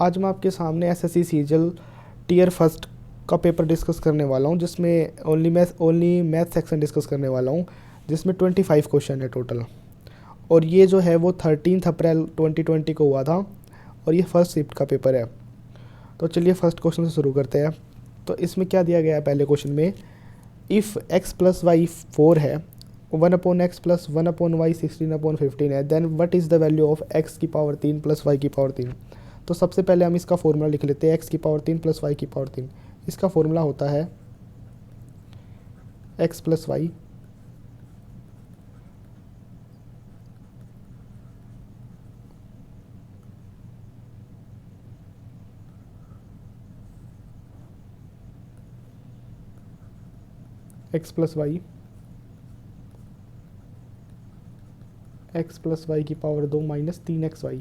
आज मैं आपके सामने एसएससी सीजीएल टीयर फर्स्ट का पेपर डिस्कस करने वाला हूँ, जिसमें ओनली मैथ सेक्शन डिस्कस करने वाला हूँ, जिसमें 25 क्वेश्चन है टोटल। और ये जो है वो 13 अप्रैल 2020 को हुआ था और ये फर्स्ट शिफ्ट का पेपर है। तो चलिए फर्स्ट क्वेश्चन से शुरू करते हैं। तो इसमें क्या दिया गया है पहले क्वेश्चन में, इफ़ x प्लस वाई 4 है, 1/x प्लस 1/y 16/15 है, then what is the value of x की पावर 3 प्लस y की पावर 3। तो सबसे पहले हम इसका फॉर्मूला लिख लेते हैं, x की पावर 3 प्लस y की पावर 3। इसका फॉर्मूला होता है x plus y x plus y x plus y की power 2 minus 3xy।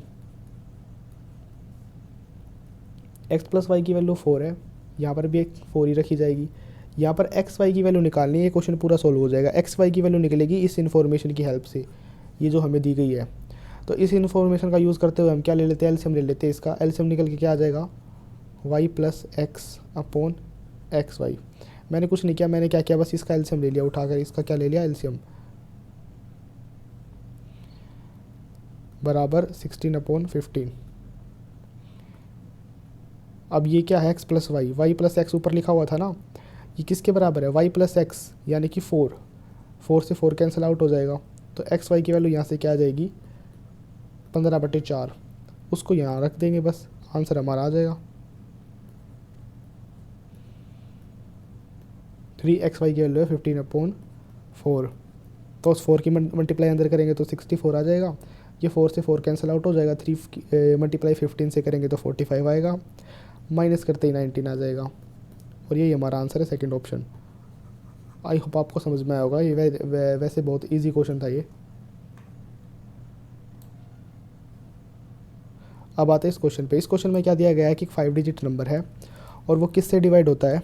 x plus y की वैल्यू 4 है, यहाँ पर भी एक 4 ही रखी जाएगी। यहाँ पर एक्स वाई की वैल्यू निकालनी है, ये क्वेश्चन पूरा सोल्व हो जाएगा। एक्स वाई की वैल्यू निकलेगी इस इन्फॉर्मेशन की हेल्प से, ये जो हमें दी गई है। तो इस इन्फॉर्मेशन का यूज़ करते हुए हम क्या ले लेते हैं, एलसीएम ले लेते हैं। इसका एलसीएम निकल के क्या आ जाएगा, y plus x upon x y. मैंने कुछ नहीं किया, मैंने क्या किया, बस इसका एलसीएम ले लिया उठाकर। इसका क्या ले लिया, एलसीएम बराबर 16/15। अब ये क्या है, x plus y, y plus x ऊपर लिखा हुआ था ना, ये किसके बराबर है, वाई प्लस एक्स यानी कि 4। 4 से 4 कैंसिल आउट हो जाएगा, तो एक्स वाई की वैल्यू यहाँ से क्या आ जाएगी, 15/4। उसको यहाँ रख देंगे, बस आंसर हमारा आ जाएगा। 3xy की वैल्यू है 15/4। तो उस 4 की मल्टीप्लाई अंदर करेंगे तो 64 आ जाएगा। ये 4 से 4 कैंसिल आउट हो जाएगा, 3 मल्टीप्लाई 15 से करेंगे तो 45 आएगा, माइनस करते ही 19 आ जाएगा। और यही हमारा आंसर है, सेकंड ऑप्शन। आई होप आपको समझ में आया होगा, ये वैसे बहुत इजी क्वेश्चन था ये। अब आते हैं इस क्वेश्चन पे। इस क्वेश्चन में क्या दिया गया है कि 5 डिजिट नंबर है और वो किससे डिवाइड होता है।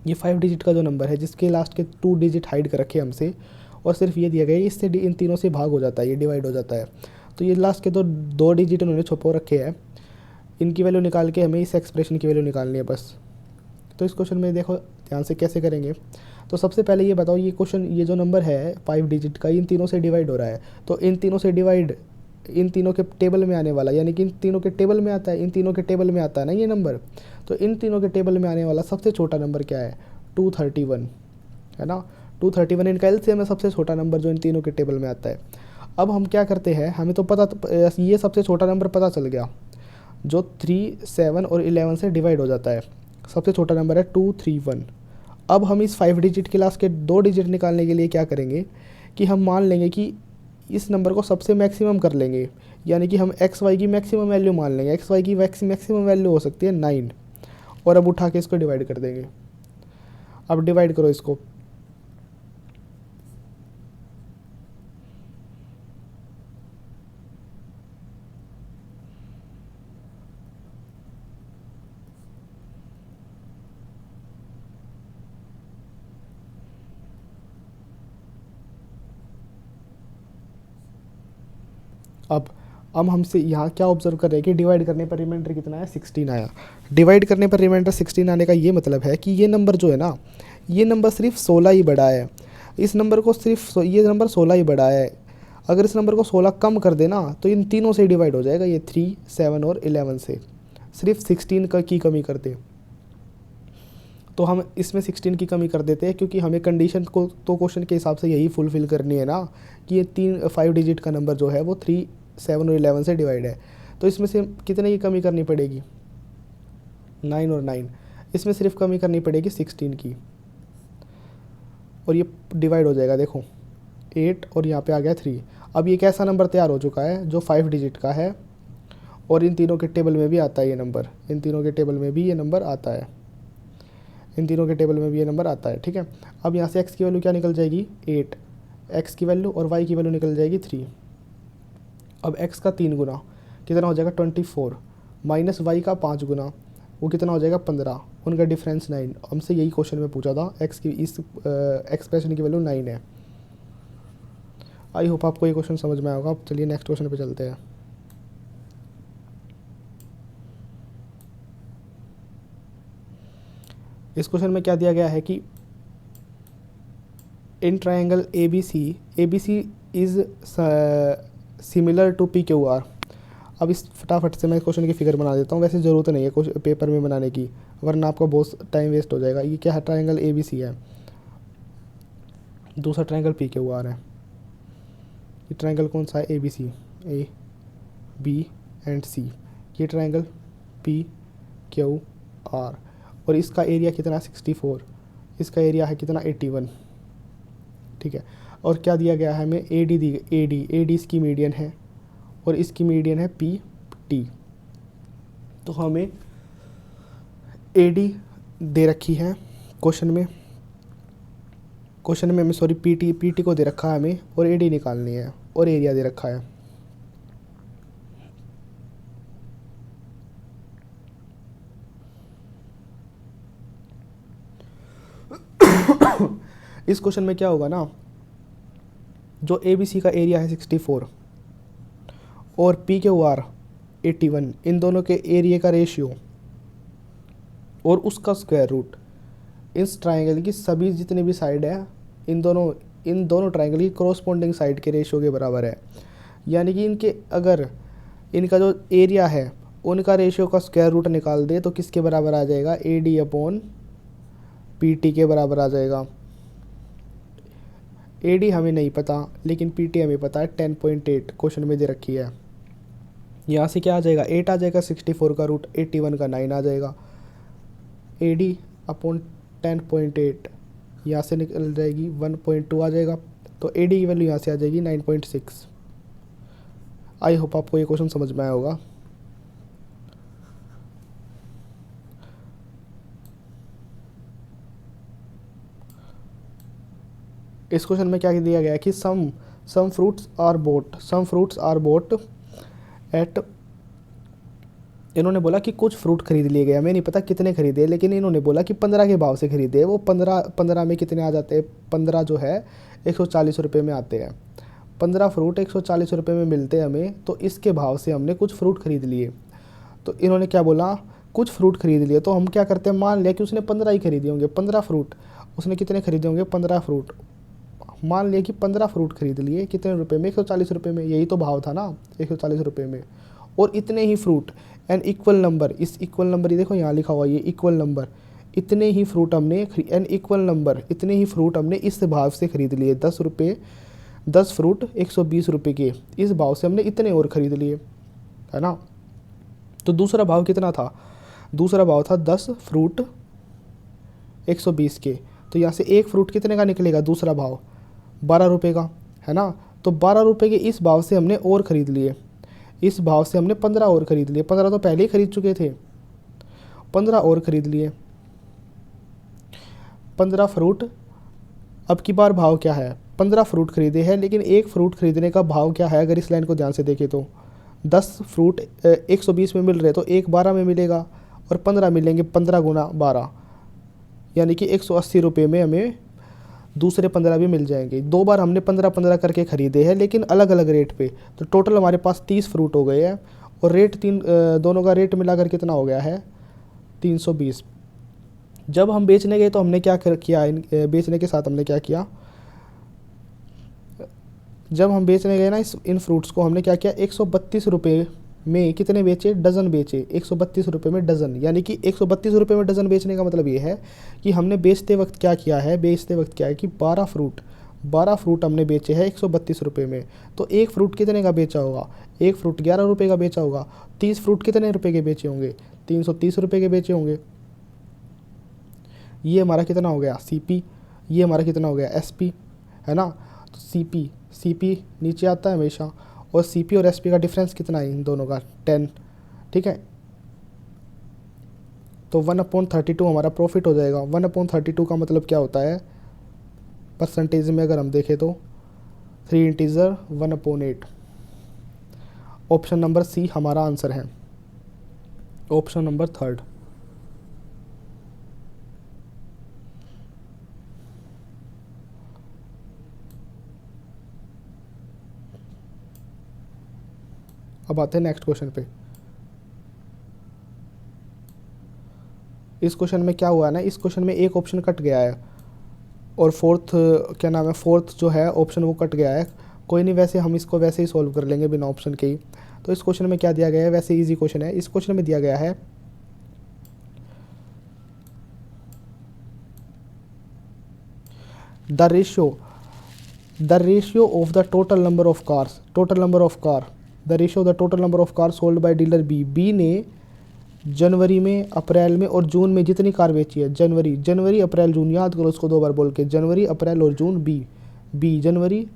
ये 5 डिजिट का जो नंबर है जिसके लास्ट के 2 डिजिट हाइड कर रखे हमसे, और सिर्फ ये दिया गया है इससे इन तीनों से भाग हो जाता है, ये डिवाइड हो जाता है। तो ये लास्ट के दो डिजिट उन्होंने छुपो रखे हैं, इनकी वैल्यू निकाल के हमें इस एक्सप्रेशन की वैल्यू निकालनी है बस। तो इस क्वेश्चन में देखो ध्यान से कैसे करेंगे। तो सबसे पहले ये बताओ, ये क्वेश्चन, ये जो नंबर है 5 डिजिट का, इन तीनों से डिवाइड हो रहा है। तो इन तीनों से डिवाइड, इन तीनों के टेबल में आने वाला, यानी कि इन तीनों के टेबल में आता है, इन तीनों के टेबल में आता है ना ये नंबर। तो इन तीनों के टेबल में आने वाला सबसे छोटा नंबर क्या है, 231 है ना। 231 इनका एलसीएम है, सबसे छोटा नंबर जो इन तीनों के टेबल में आता है। अब हम क्या करते हैं, हमें तो पता, ये सबसे छोटा नंबर पता चल गया जो 3, 7 और 11 से डिवाइड हो जाता है। सबसे छोटा नंबर है 231। अब हम इस 5 डिजिट के लास्ट के 2 डिजिट निकालने के लिए क्या करेंगे कि हम मान लेंगे कि इस नंबर को सबसे मैक्सिमम कर लेंगे, यानी कि हम एक्स वाई की मैक्सिमम वैल्यू मान लेंगे। एक्स वाई की मैक्सिमम वैल्यू हो सकती है 9, और अब उठा के इसको डिवाइड कर देंगे। अब डिवाइड करो इसको, अब हमसे यहाँ क्या ऑब्जर्व कर रहे हैं कि डिवाइड करने पर रिमाइंडर कितना है, 16 आया। डिवाइड करने पर रिमाइंडर 16 आने का ये मतलब है कि ये नंबर जो है ना, ये नंबर सिर्फ 16 ही बड़ा है। इस नंबर को सिर्फ ये नंबर 16 ही बड़ा है। अगर इस नंबर को 16 कम कर देना तो इन तीनों से डिवाइड हो जाएगा, ये 3, 7 और 11 से। सिर्फ 16 की कमी कर दे तो हम इसमें 16 की कमी कर देते हैं, क्योंकि हमें कंडीशन को तो क्वेश्चन के हिसाब से यही फुलफ़िल करनी है ना कि ये 5 डिजिट का नंबर जो है वो 3, 7 और 11 से डिवाइड है। तो इसमें से कितने की कमी करनी पड़ेगी, 9 और 9। इसमें सिर्फ कमी करनी पड़ेगी 16 की, और ये डिवाइड हो जाएगा। देखो 8 और यहाँ पे आ गया 3। अब ये कैसा नंबर तैयार हो चुका है, जो 5 डिजिट का है, और इन तीनों के टेबल में भी आता है ये नंबर, इन तीनों के टेबल में भी ये नंबर आता है, इन तीनों के टेबल में भी ये नंबर आता है। ठीक है, अब यहाँ से x की वैल्यू क्या निकल जाएगी, 8 x की वैल्यू, और y की वैल्यू निकल जाएगी 3। अब x का 3 गुना कितना हो जाएगा, 24, माइनस y का 5 गुना, वो कितना हो जाएगा, 15। उनका डिफरेंस 9। हमसे यही क्वेश्चन में पूछा था, x की इस एक्सप्रेशन की वैल्यू 9 है। आई होप आपको ये क्वेश्चन समझ में आएगा। अब चलिए नेक्स्ट क्वेश्चन पे चलते हैं। इस क्वेश्चन में क्या दिया गया है कि in triangle A B C is similar to P Q R. अब इस फटाफट से मैं क्वेश्चन की फिगर बना देता हूँ, वैसे ज़रूरत नहीं है क्वेश्चन पेपर में बनाने की, वरना आपका बहुत टाइम वेस्ट हो जाएगा। ये क्या है, ट्राइंगल ए बी सी है, दूसरा ट्राइंगल पी क्यू आर है। ये ट्राइंगल कौन सा है, A B C, A B and C. ये ट्राइंगल पी क्यू आर, और इसका एरिया कितना 64, इसका एरिया है कितना 81, ठीक है। और क्या दिया गया है हमें, A D the, A D इसकी मीडियन है और इसकी मीडियन है पी टी। तो हमें ए डी दे रखी है क्वेश्चन में हमें सॉरी पी टी को दे रखा है हमें, और ए डी निकालनी है, और एरिया दे रखा है। इस क्वेश्चन में क्या होगा ना, जो ए बी सी का एरिया है 64 और पी क्यू आर 81, इन दोनों के एरिया का रेशियो और उसका स्क्वायर रूट इस ट्राइंगल की सभी जितने भी साइड है, इन दोनों ट्राइंगल की कॉरस्पॉन्डिंग साइड के रेशियो के बराबर है। यानी कि इनके अगर इनका जो एरिया है उनका रेशियो का स्क्वायर रूट निकाल दे तो किसके बराबर आ जाएगा, A D upon P T के बराबर आ जाएगा। ए डी हमें नहीं पता लेकिन पी टी हमें पता है, 10.8 क्वेश्चन में दे रखी है। यहाँ से क्या आ जाएगा, 8 आ जाएगा 64 का रूट, 81 का 9 आ जाएगा। ए डी अपॉन 10.8 यहाँ से निकल जाएगी 1.2 आ जाएगा, तो ए डी की वैल्यू यहाँ से आ जाएगी 9.6। आई होप आपको ये क्वेश्चन समझ में आया होगा। इस क्वेश्चन में क्या दिया गया है कि some fruits are bought at, इन्होंने बोला कि कुछ फ्रूट खरीद लिए गए, हमें नहीं पता कितने खरीदे, लेकिन इन्होंने बोला कि 15 के भाव से खरीदे। वो 15 में कितने आ जाते हैं, 15 जो है 140 रुपये में आते हैं। 15 फ्रूट 140 रुपये में मिलते हैं हमें, तो इसके भाव से हमने कुछ फ्रूट खरीद लिए। तो इन्होंने क्या बोला, कुछ फ्रूट खरीद लिए, तो हम क्या करते हैं, मान लिया कि उसने 15 ही खरीदे होंगे। 15 फ्रूट उसने कितने खरीदे होंगे, 15 फ्रूट, मान लिया कि 15 फ्रूट खरीद लिए, कितने रुपए में, 140 रुपये में, यही तो भाव था ना 140 रुपये में। और इतने ही फ्रूट एन इक्वल नंबर, इस इक्वल नंबर ये देखो यहाँ लिखा हुआ ये इक्वल नंबर, इतने ही फ्रूट हमने एन इक्वल नंबर, इतने ही फ्रूट हमने इस भाव से खरीद लिए। 10 फ्रूट 120 रुपये के, इस भाव से हमने इतने और ख़रीद लिए, है ना। तो दूसरा भाव कितना था, दूसरा भाव था 10 फ्रूट 120 के, तो यहाँ से एक फ्रूट कितने का निकलेगा, दूसरा भाव 12 रुपये का, है ना। तो 12 रुपये के इस भाव से हमने और ख़रीद लिए, इस भाव से हमने 15 और ख़रीद लिए। 15 तो पहले ही खरीद चुके थे, 15 और ख़रीद लिए। 15 फ्रूट, अब की बार भाव क्या है, 15 फ्रूट खरीदे हैं, लेकिन एक फ्रूट खरीदने का भाव क्या है, अगर इस लाइन को ध्यान से देखें तो 10 फ्रूट 120 में मिल रहे, तो एक 12 में मिलेगा, और 15 मिलेंगे 15 गुना 12, यानी कि 180 रुपये में हमें दूसरे 15 भी मिल जाएंगे। 2 बार हमने 15 करके ख़रीदे हैं, लेकिन अलग अलग रेट पे, तो टोटल हमारे पास 30 फ्रूट हो गए हैं, और रेट दोनों का रेट मिलाकर कितना हो गया है, 320। जब हम बेचने गए तो हमने क्या किया, बेचने के साथ हमने क्या किया, जब हम बेचने गए ना इन फ्रूट्स को, हमने क्या किया, 132 रुपये में कितने बेचे, डज़न बेचे, 132 रुपये में डज़न। यानी कि 132 रुपये में डज़न बेचने का मतलब ये है कि हमने बेचते वक्त क्या किया है, कि 12 फ्रूट हमने बेचे हैं 132 रुपये में। तो एक फ्रूट कितने का बेचा होगा, एक फ्रूट 11 रुपये का बेचा होगा। 30 फ्रूट कितने रुपये के बेचे होंगे, 330 रुपये के बेचे होंगे। ये हमारा कितना हो गया, CP, ये हमारा कितना हो गया, SP, है ना। तो CP नीचे आता है हमेशा, और CP और SP का डिफरेंस कितना है इन दोनों का, 10, ठीक है। तो 1/32 हमारा प्रॉफिट हो जाएगा। 1/32 का मतलब क्या होता है परसेंटेज में, अगर हम देखें तो 3 इंटीजर 1/8। ऑप्शन नंबर C हमारा आंसर है, ऑप्शन नंबर 3। अब आते हैं नेक्स्ट क्वेश्चन पे। इस क्वेश्चन में क्या हुआ है ना, इस क्वेश्चन में एक ऑप्शन कट गया है और फोर्थ क्या नाम है, फोर्थ जो है ऑप्शन वो कट गया है। कोई नहीं, वैसे हम इसको वैसे ही सॉल्व कर लेंगे बिना ऑप्शन के ही। तो इस क्वेश्चन में क्या दिया गया है, वैसे इजी क्वेश्चन है। इस क्वेश्चन में दिया गया है the ratio of the total number of cars, total number of car, the ratio of the total number of car sold by dealer B ने जनवरी में, अप्रैल में और जून में जितनी कार बेची है, जनवरी अप्रैल जून, याद करो उसको 2 बार बोल के, जनवरी अप्रैल और जून, बी जनवरी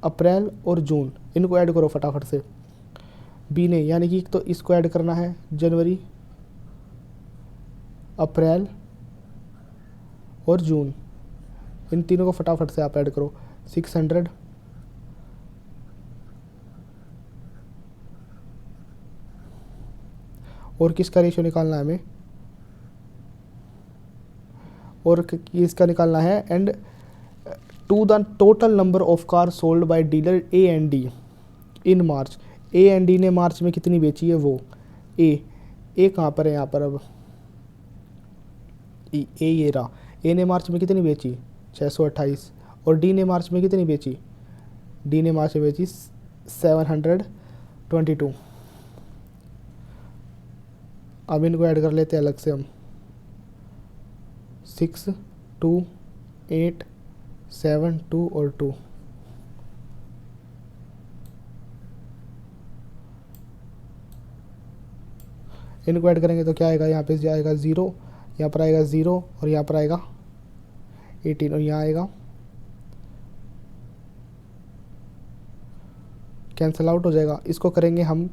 अप्रैल और जून, इनको ऐड करो फटाफट से। बी ने, यानी कि तो इसको ऐड करना है, जनवरी अप्रैल और जून, इन तीनों को फटाफट से आप ऐड करो। 600 और किसका रेशियो निकालना है हमें, और इसका निकालना है, and to the total number of car sold by dealer A and D in March. A and D ने मार्च में कितनी बेची है, वो ए कहाँ पर है यहाँ पर, अब ये रहा, ए ने मार्च में कितनी बेची 628, और डी ने मार्च में कितनी बेची, डी ने मार्च में बेची 722। अब इनको ऐड कर लेते हैं अलग से हम, 6, 2, 8, 7, 2 और 2। इनको ऐड करेंगे तो क्या आएगा, यहाँ पे जाएगा 0, यहाँ पर आएगा 0 और यहाँ पर आएगा 18 और यहाँ आएगा, कैंसिल आउट हो जाएगा। इसको करेंगे हम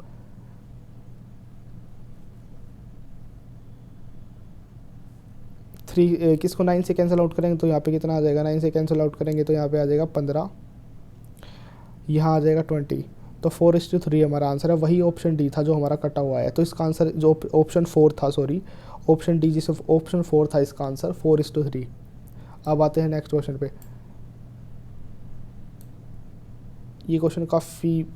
3, किसको 9 से कैंसिल आउट करेंगे तो यहाँ पे कितना आ जाएगा, 9 से कैंसिल आउट करेंगे तो यहाँ पे आ जाएगा 15, यहाँ आ जाएगा 20। तो 4:3 हमारा आंसर है। वही ऑप्शन डी था जो हमारा कटा हुआ है। तो इसका आंसर जो ऑप्शन 4 था, सॉरी ऑप्शन डी जिसे ऑप्शन 4 था, इसका आंसर 4:3। अब आते हैं नेक्स्ट क्वेश्चन पे। ये क्वेश्चन काफ़ी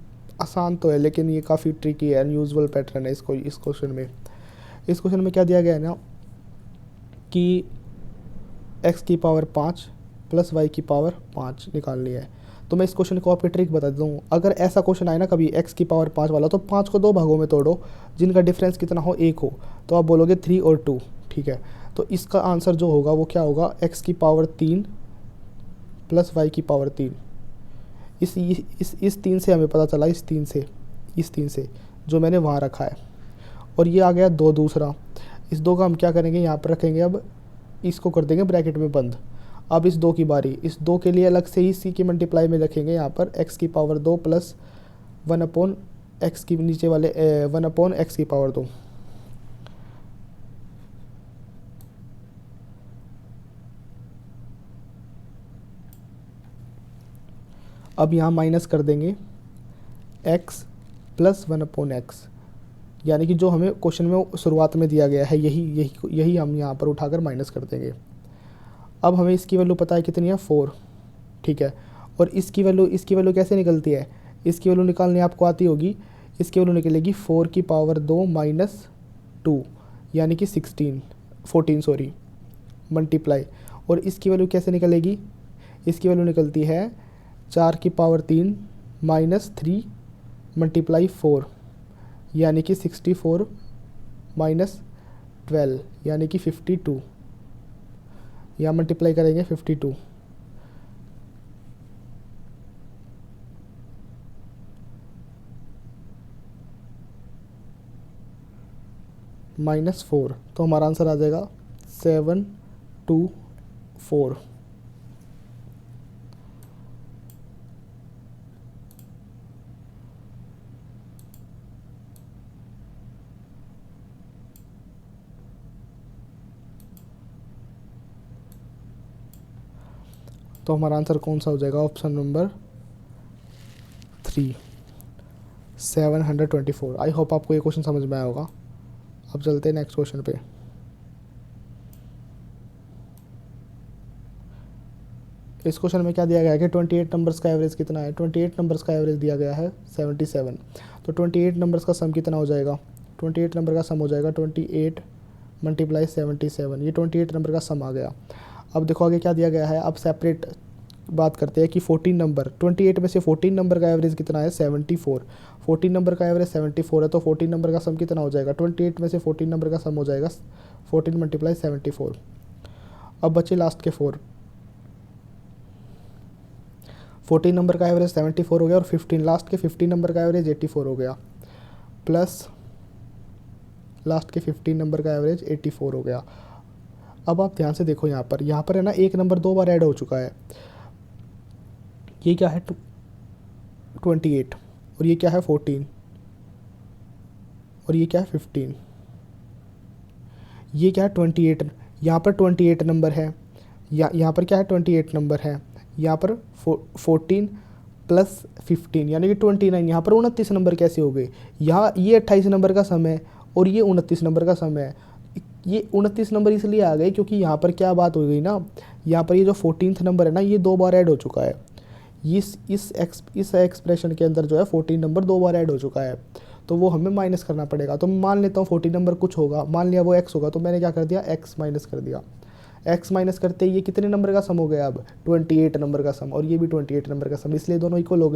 आसान तो है लेकिन ये काफ़ी ट्रिकी है, अनयूजुअल पैटर्न है इसको, इस क्वेश्चन में। इस क्वेश्चन में क्या दिया गया है ना कि x की पावर 5 प्लस y की पावर 5 निकालनी है। तो मैं इस क्वेश्चन को आपकी ट्रिक बता देता हूँ। अगर ऐसा क्वेश्चन आए ना कभी x की पावर 5 वाला, तो 5 को 2 भागों में तोड़ो जिनका डिफरेंस कितना हो, 1 हो, तो आप बोलोगे 3 और 2, ठीक है। तो इसका आंसर जो होगा वो क्या होगा, x की पावर 3 प्लस y की पावर 3। इस 3 से हमें पता चला, इस 3 से जो मैंने वहाँ रखा है, और ये आ गया 2 दूसरा। इस 2 का हम क्या करेंगे, यहाँ पर रखेंगे, अब इसको कर देंगे ब्रैकेट में बंद। अब इस 2 की बारी, इस 2 के लिए अलग से ही सी की मल्टीप्लाई में रखेंगे, यहाँ पर x की पावर 2 प्लस 1/x की नीचे वाले 1/x की पावर 2। अब यहाँ माइनस कर देंगे x प्लस 1/x, यानी कि जो हमें क्वेश्चन में शुरुआत में दिया गया है यही हम यहाँ पर उठाकर माइनस कर देंगे। अब हमें इसकी वैल्यू पता है कितनी है, 4, ठीक है। और इसकी वैल्यू कैसे निकलती है, इसकी वैल्यू निकालनी आपको आती होगी। इसकी वैल्यू निकलेगी 4 की पावर 2 माइनस 2, यानी कि 14 सॉरी, मल्टीप्लाई। और इसकी वैल्यू कैसे निकलेगी, इसकी वैल्यू निकलती है 4 की पावर 3 माइनस 3 मल्टीप्लाई 4, यानी कि 64 माइनस 12, यानी कि 52। यहाँ मल्टीप्लाई करेंगे 52 माइनस 4, तो हमारा आंसर आ जाएगा 724। तो हमारा आंसर कौन सा हो जाएगा, ऑप्शन नंबर 3, 724। आई होप आपको ये क्वेश्चन समझ में आया होगा। अब चलते हैं नेक्स्ट क्वेश्चन पे। इस क्वेश्चन में क्या दिया गया है कि 28 नंबर्स का एवरेज कितना है। 28 नंबर्स का एवरेज दिया गया है 77। तो 28 नंबर्स का सम कितना हो जाएगा, 28 नंबर का सम हो जाएगा 28 मल्टीप्लाई 77, ये 28 नंबर का सम आ गया। अब देखो आगे क्या दिया गया है, अब सेपरेट बात करते हैं कि 14 नंबर, 28 में से 14 नंबर का एवरेज कितना है 74, 14 नंबर का एवरेज 74 है, तो 14 नंबर का सम कितना हो जाएगा, 28 में से 14 नंबर का सम हो जाएगा 14 मल्टीप्लाई 74। अब बचे लास्ट के 4, 14 नंबर का एवरेज 74 हो गया और 15 लास्ट के 15 नंबर का एवरेज 84 हो गया, प्लस लास्ट के 15 नंबर का एवरेज 84 हो गया। अब आप ध्यान से देखो यहाँ पर है ना एक नंबर 2 बार ऐड हो चुका है, ये क्या है 28 और ये क्या है 14 और ये क्या है 15, ये क्या है 28, यहाँ पर 28 नंबर है, यहाँ पर क्या है 28 नंबर है, यहाँ पर 14 प्लस 15 यानी कि 29, यहाँ पर 29 नंबर कैसे हो गए, यहाँ ये 28 नंबर का सम है और ये 29 नंबर का सम है। ये 29 नंबर इसलिए आ गए क्योंकि यहाँ पर क्या बात हो गई ना, यहाँ पर ये जो 14th नंबर है ना ये 2 बार ऐड हो चुका है, इस एक्सप्रेशन के अंदर जो है 14 नंबर 2 बार ऐड हो चुका है, तो वो हमें माइनस करना पड़ेगा। तो मान लेता हूँ 14 नंबर कुछ होगा, मान लिया वो x होगा, तो मैंने क्या कर दिया x माइनस कर दिया, x माइनस करते ये कितने नंबर का सम हो गया अब 28 नंबर का सम, और ये भी 28 नंबर का सम, इसलिए दोनों इक्वल हो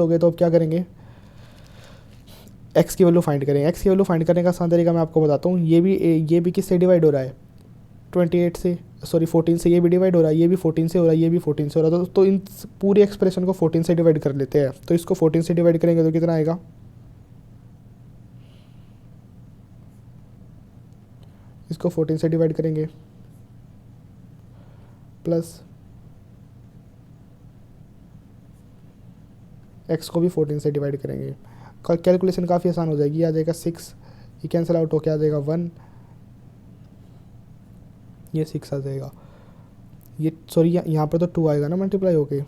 गए, तो अब क्या करेंगे x की वैल्यू फाइंड करें। x की वैल्यू फाइंड करने का आसान तरीका मैं आपको बताता हूँ, ये भी किससे डिवाइड हो रहा है 28 से, सॉरी 14 से, ये भी डिवाइड हो रहा है, ये भी 14 से हो रहा है, ये भी 14 से हो रहा है, तो इन पूरी एक्सप्रेशन को 14 से डिवाइड कर लेते हैं। तो इसको 14 से डिवाइड करेंगे तो कितना आएगा, इसको 14 से डिवाइड करेंगे प्लस x को भी 14 से डिवाइड करेंगे, कैलकुलेशन काफ़ी आसान हो जाएगी, आ जाएगा 6, ये कैंसिल आउट होकर आ जाएगा 1, ये 6 आ जाएगा, ये सॉरी यहाँ पर तो 2 आएगा ना मल्टीप्लाई होके,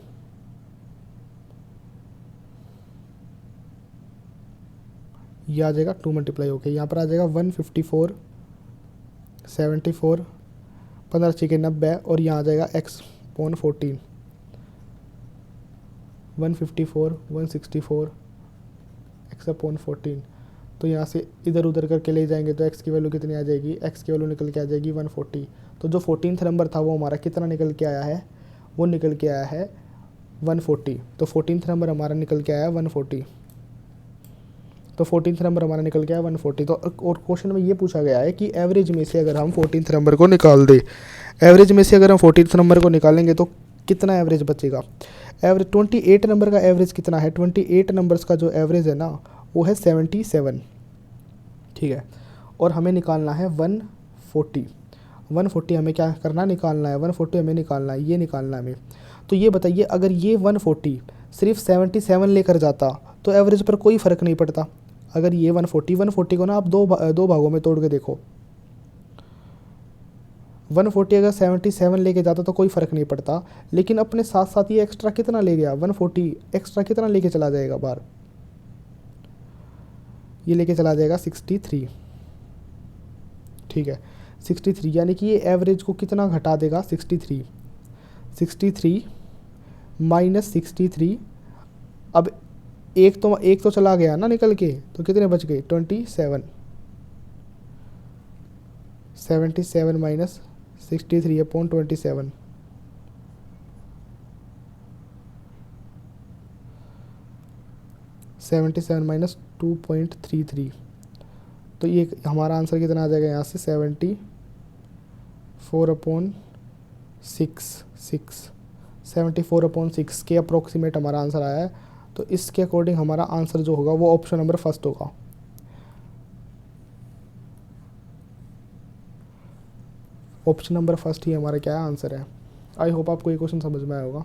ये आ जाएगा 2 मल्टीप्लाई होके, यहाँ पर आ जाएगा 154 74 15 6 90 और यहाँ आ जाएगा x पॉन 14 154 164 x अपॉन 14, तो यहाँ से इधर उधर करके ले जाएंगे तो x की वैल्यू कितनी आ जाएगी, x की वैल्यू निकल के आ जाएगी 140। तो जो 14th नंबर था वो हमारा कितना निकल के आया है, वो निकल के आया है 140, तो 14th नंबर हमारा निकल के आया 140, तो 14th नंबर हमारा निकल के आया 140। तो और क्वेश्चन में ये पूछा गया है कि एवरेज में से अगर हम 14th नंबर को निकाल दें, एवरेज में से अगर हम 14th नंबर को निकालेंगे तो कितना एवरेज बचेगा, एवरेज 28 नंबर का एवरेज कितना है, 28 नंबर्स का जो एवरेज है ना वो है 77, ठीक है, और हमें निकालना है 140 हमें क्या करना है, निकालना है 140 हमें निकालना है, ये निकालना है हमें। तो ये बताइए अगर ये 140 सिर्फ 77 लेकर जाता तो एवरेज पर कोई फ़र्क नहीं पड़ता। अगर ये 140 को ना आप दो भागों में तोड़ के देखो, 140 अगर 77 लेके जाता तो कोई फ़र्क नहीं पड़ता, लेकिन अपने साथ साथ ये एक्स्ट्रा कितना ले गया, 140 एक्स्ट्रा कितना लेके चला जाएगा बाहर, ये लेके चला जाएगा 63, ठीक है 63, यानी कि ये एवरेज को कितना घटा देगा 63 माइनस 63, अब एक तो चला गया ना निकल के, तो कितने बच गए 27, 77 माइनस 63 अपॉन 27, माइनस 2.33, तो ये हमारा आंसर कितना आ जाएगा यहाँ से 74 अपॉन 6 के अप्रोक्सीमेट हमारा आंसर आया है। तो इसके अकॉर्डिंग हमारा आंसर जो होगा वो ऑप्शन नंबर फर्स्ट होगा। ऑप्शन नंबर फर्स्ट ही हमारा क्या आंसर है। आई होप आपको ये क्वेश्चन समझ में आया होगा।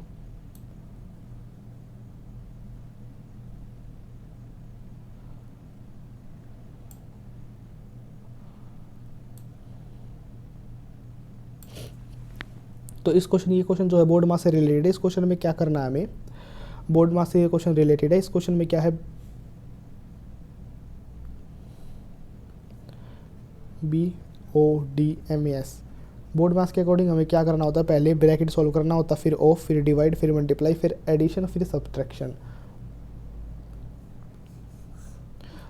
तो ये क्वेश्चन जो है बोर्ड मास से रिलेटेड है। इस क्वेश्चन में क्या करना है हमें, बोर्ड मास से ये क्वेश्चन रिलेटेड है। इस क्वेश्चन में क्या है, BODMAS बोर्ड मास के अकॉर्डिंग हमें क्या करना होता है, पहले ब्रैकेट सॉल्व करना होता है, फिर ऑफ, फिर डिवाइड, फिर मल्टीप्लाई, फिर एडिशन, फिर सब्ट्रैक्शन।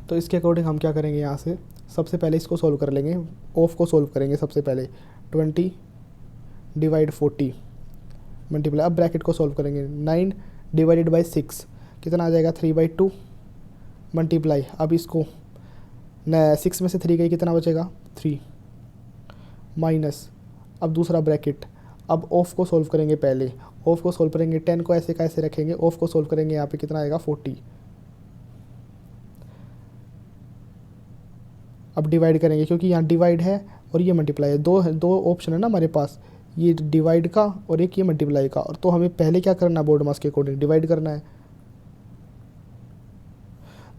तो इसके अकॉर्डिंग हम क्या करेंगे, यहाँ से सबसे पहले इसको सॉल्व कर लेंगे, ऑफ को सॉल्व करेंगे सबसे पहले। 20 डिवाइड 40 मल्टीप्लाई, अब ब्रैकेट को सॉल्व करेंगे। 9 डिवाइडेड बाई 6 कितना आ जाएगा, 3/2 मल्टीप्लाई, अब इसको 6 में से 3 गई, कितना बचेगा 3 माइनस, अब दूसरा ब्रैकेट, अब ऑफ को सॉल्व करेंगे पहले, ऑफ को सॉल्व करेंगे 10 को ऐसे का ऐसे रखेंगे, ऑफ को सॉल्व करेंगे यहाँ पे कितना आएगा 40। अब डिवाइड करेंगे क्योंकि यहाँ डिवाइड है और ये मल्टीप्लाई है, दो ऑप्शन है ना हमारे पास, ये डिवाइड का और एक ये मल्टीप्लाई का। और तो हमें पहले क्या करना है, बोर्ड मास के अकॉर्डिंग डिवाइड करना है।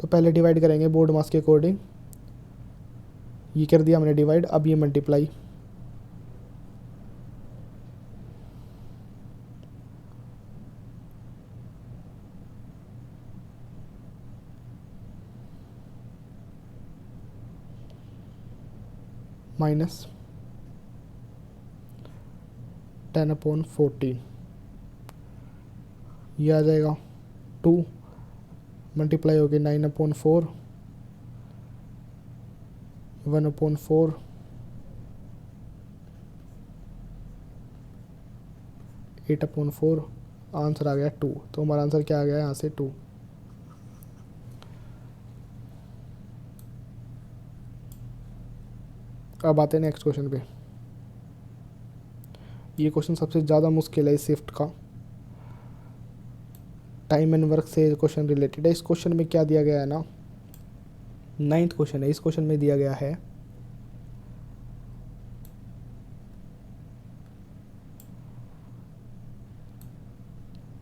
तो पहले डिवाइड करेंगे बोर्ड मास के अकॉर्डिंग, ये कर दिया हमने डिवाइड, अब ये मल्टीप्लाई, माइनस 10/14, ये आ जाएगा 2 मल्टीप्लाई हो गया 9/4, 1/4, 8/4, आंसर आ गया 2। तो हमारा आंसर क्या आ गया यहाँ से 2। अब आते हैं नेक्स्ट क्वेश्चन पे। ये क्वेश्चन सबसे ज़्यादा मुश्किल है इस शिफ्ट का, टाइम एंड वर्क से क्वेश्चन रिलेटेड है। इस क्वेश्चन में क्या दिया गया है ना, 9th क्वेश्चन है। इस क्वेश्चन में दिया गया है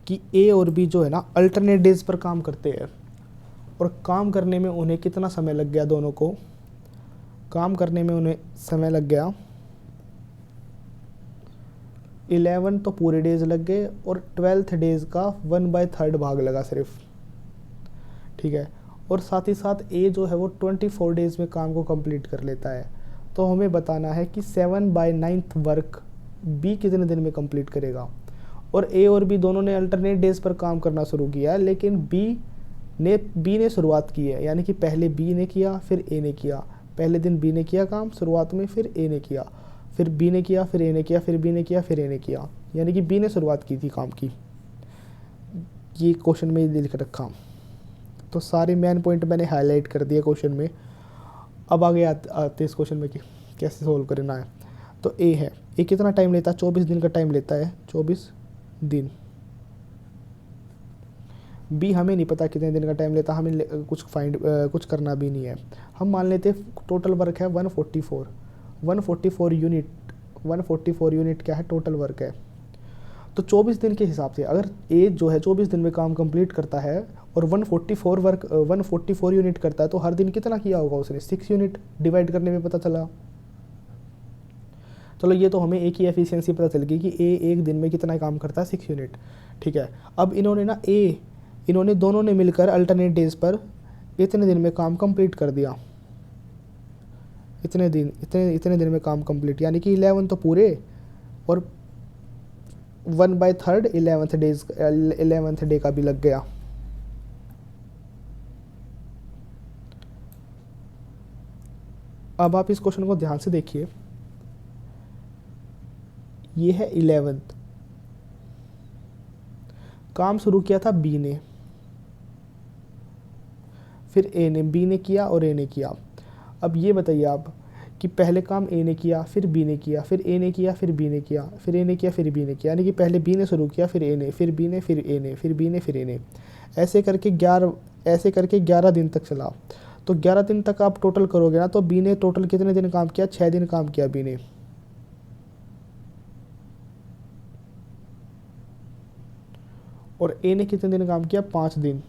कि ए और बी जो है ना अल्टरनेट डेज पर काम करते हैं, और काम करने में उन्हें कितना समय लग गया, दोनों को काम करने में उन्हें समय लग गया 11 तो पूरे डेज लग गए, और 12th डेज का 1/3 भाग लगा सिर्फ, ठीक है। और साथ ही साथ ए जो है वो 24 डेज में काम को कंप्लीट कर लेता है। तो हमें बताना है कि 7/9 वर्क बी कितने दिन में कंप्लीट करेगा। और ए और बी दोनों ने अल्टरनेट डेज पर काम करना शुरू किया, लेकिन बी ने शुरुआत की है, यानी कि पहले बी ने किया फिर ए ने किया। पहले दिन बी ने किया काम शुरुआत में, फिर ए ने किया, फिर बी ने किया, फिर ए ने किया, फिर बी ने किया, फिर ए ने किया, यानी कि बी ने शुरुआत की थी काम की। ये क्वेश्चन में लिख रखा, तो सारे मेन पॉइंट मैंने हाईलाइट कर दिए क्वेश्चन में। अब आगे आते इस क्वेश्चन में कि कैसे सोल्व करना है। तो ए है, ए कितना टाइम लेता है, 24 दिन का टाइम लेता है, 24 दिन। बी हमें नहीं पता कितने दिन का टाइम लेता, हमें कुछ करना भी नहीं है। हम मान लेते टोटल वर्क है 144 यूनिट, 144 यूनिट क्या है, टोटल वर्क है। तो 24 दिन के हिसाब से अगर ए जो है 24 दिन में काम कंप्लीट करता है और 144 यूनिट करता है, तो हर दिन कितना किया होगा उसने, 6 यूनिट डिवाइड करने में पता चला। चलो ये तो हमें एक ही एफिशिएंसी पता चल गई कि ए एक दिन में कितना काम करता है, 6 यूनिट, ठीक है। अब इन्होंने दोनों ने मिलकर अल्टरनेट डेज पर इतने दिन में काम कंप्लीट कर दिया, इतने दिन में काम कंप्लीट, यानी कि 11 तो पूरे और 1/3 11th डे का भी लग गया। अब आप इस क्वेश्चन को ध्यान से देखिए, ये है 11th, काम शुरू किया था बी ने, फिर ए ने, बी ने किया और ए ने किया। अब ये बताइए आप कि पहले काम ए ने किया, फिर बी ने किया, फिर ए ने किया, फिर बी ने किया, फिर ए ने किया, फिर बी ने किया, यानी कि पहले बी ने शुरू किया, फिर ए ने, फिर बी ने, फिर ए ने, फिर बी ने, फिर ए ने, ऐसे करके 11 दिन तक चला। तो 11 दिन तक आप टोटल करोगे ना, तो बी ने टोटल कितने दिन काम किया, 6 दिन काम किया बी ने। और ए ने कितने दिन काम किया, 5 दिन।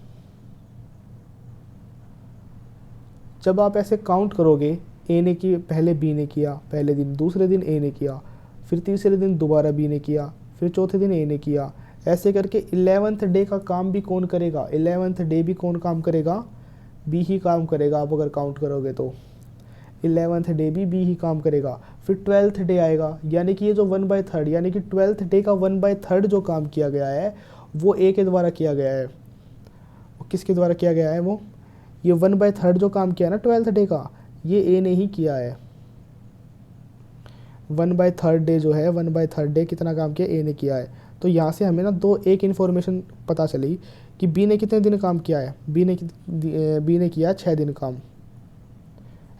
जब आप ऐसे काउंट करोगे, ए ने की पहले बी ने किया पहले दिन, दूसरे दिन ए ने किया, फिर तीसरे दिन दोबारा बी ने किया, फिर चौथे दिन ए ने किया, ऐसे करके 11th डे का काम भी कौन करेगा, 11th डे भी कौन काम करेगा, बी ही काम करेगा। आप अगर काउंट करोगे तो 11th डे भी बी ही काम करेगा। फिर 12th डे आएगा, यानी कि ये जो 1/3, यानी कि 12th डे का 1/3 जो काम किया गया है वो ए के द्वारा किया गया है। किसके द्वारा किया गया है, वो ये 1/3 जो काम किया ना 12th डे का, ये ए ने ही किया है। 1/3 डे जो है, 1/3 डे कितना काम किया, ए ने किया है। तो यहाँ से हमें ना एक इन्फॉर्मेशन पता चली कि बी ने कितने दिन काम किया है। बी ने किया 6 दिन काम,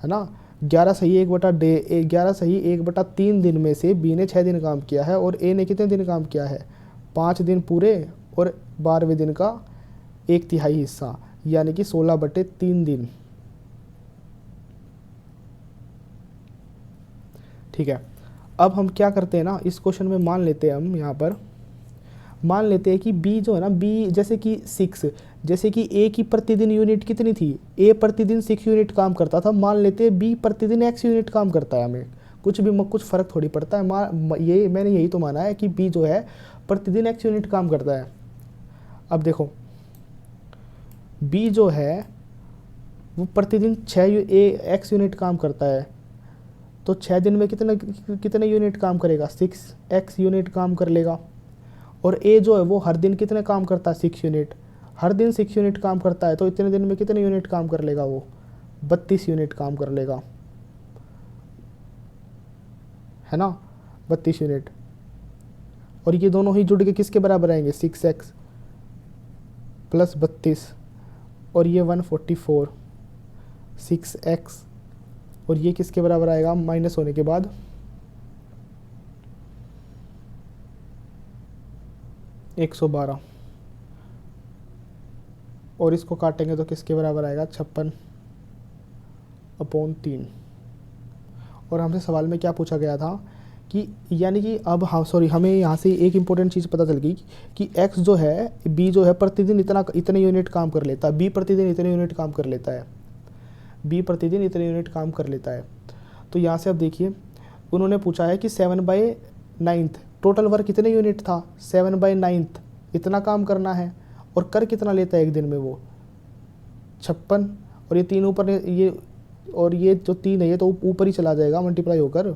है ना। 11 सही 1/3 दिन में से बी ने 6 दिन काम किया है, और ए ने कितने दिन काम किया है, 5 दिन पूरे और 12वें दिन का 1/3 हिस्सा, यानी कि 16/3 दिन। ठीक है, अब हम क्या करते हैं ना, इस क्वेश्चन में मान लेते हैं, हम यहाँ पर मान लेते हैं कि बी जो है ना, बी जैसे कि 6, जैसे कि ए की प्रतिदिन यूनिट कितनी थी, ए प्रतिदिन 6 यूनिट काम करता था, मान लेते हैं बी प्रतिदिन x यूनिट काम करता है। हमें कुछ फ़र्क थोड़ी पड़ता है, ये मैंने यही तो माना है कि बी जो है प्रतिदिन x यूनिट काम करता है। अब देखो बी जो है वो प्रतिदिन 6 यूनिट काम करता है, तो 6 दिन में कितने यूनिट काम करेगा, 6x यूनिट काम कर लेगा। और ए जो है वो हर दिन कितने काम करता है, 6 यूनिट, हर दिन 6 यूनिट काम करता है, तो इतने दिन में कितने यूनिट काम कर लेगा, वो 32 यूनिट काम कर लेगा, है ना, 32 यूनिट। और ये दोनों ही जुड़ के किसके बराबर आएंगे, 6x + 32, और ये 144, 6x, और ये किसके बराबर आएगा, माइनस होने के बाद 112, और इसको काटेंगे तो किसके बराबर आएगा, 56/3। और हमसे सवाल में क्या पूछा गया था कि, यानी कि अब हाँ सॉरी, हमें यहाँ से एक इम्पोर्टेंट चीज़ पता चल गई कि x जो है, b जो है प्रतिदिन इतने यूनिट काम कर लेता है, b प्रतिदिन इतने यूनिट काम कर लेता है, b प्रतिदिन इतने यूनिट काम कर लेता है। तो यहाँ से अब देखिए, उन्होंने पूछा है कि 7/9 टोटल वर्क कितने यूनिट था, 7/9 इतना काम करना है, और कर कितना लेता है एक दिन में, वो 56, और ये 3 ऊपर, ये और ये जो 3 है ये तो ऊपर ही चला जाएगा मल्टीप्लाई होकर,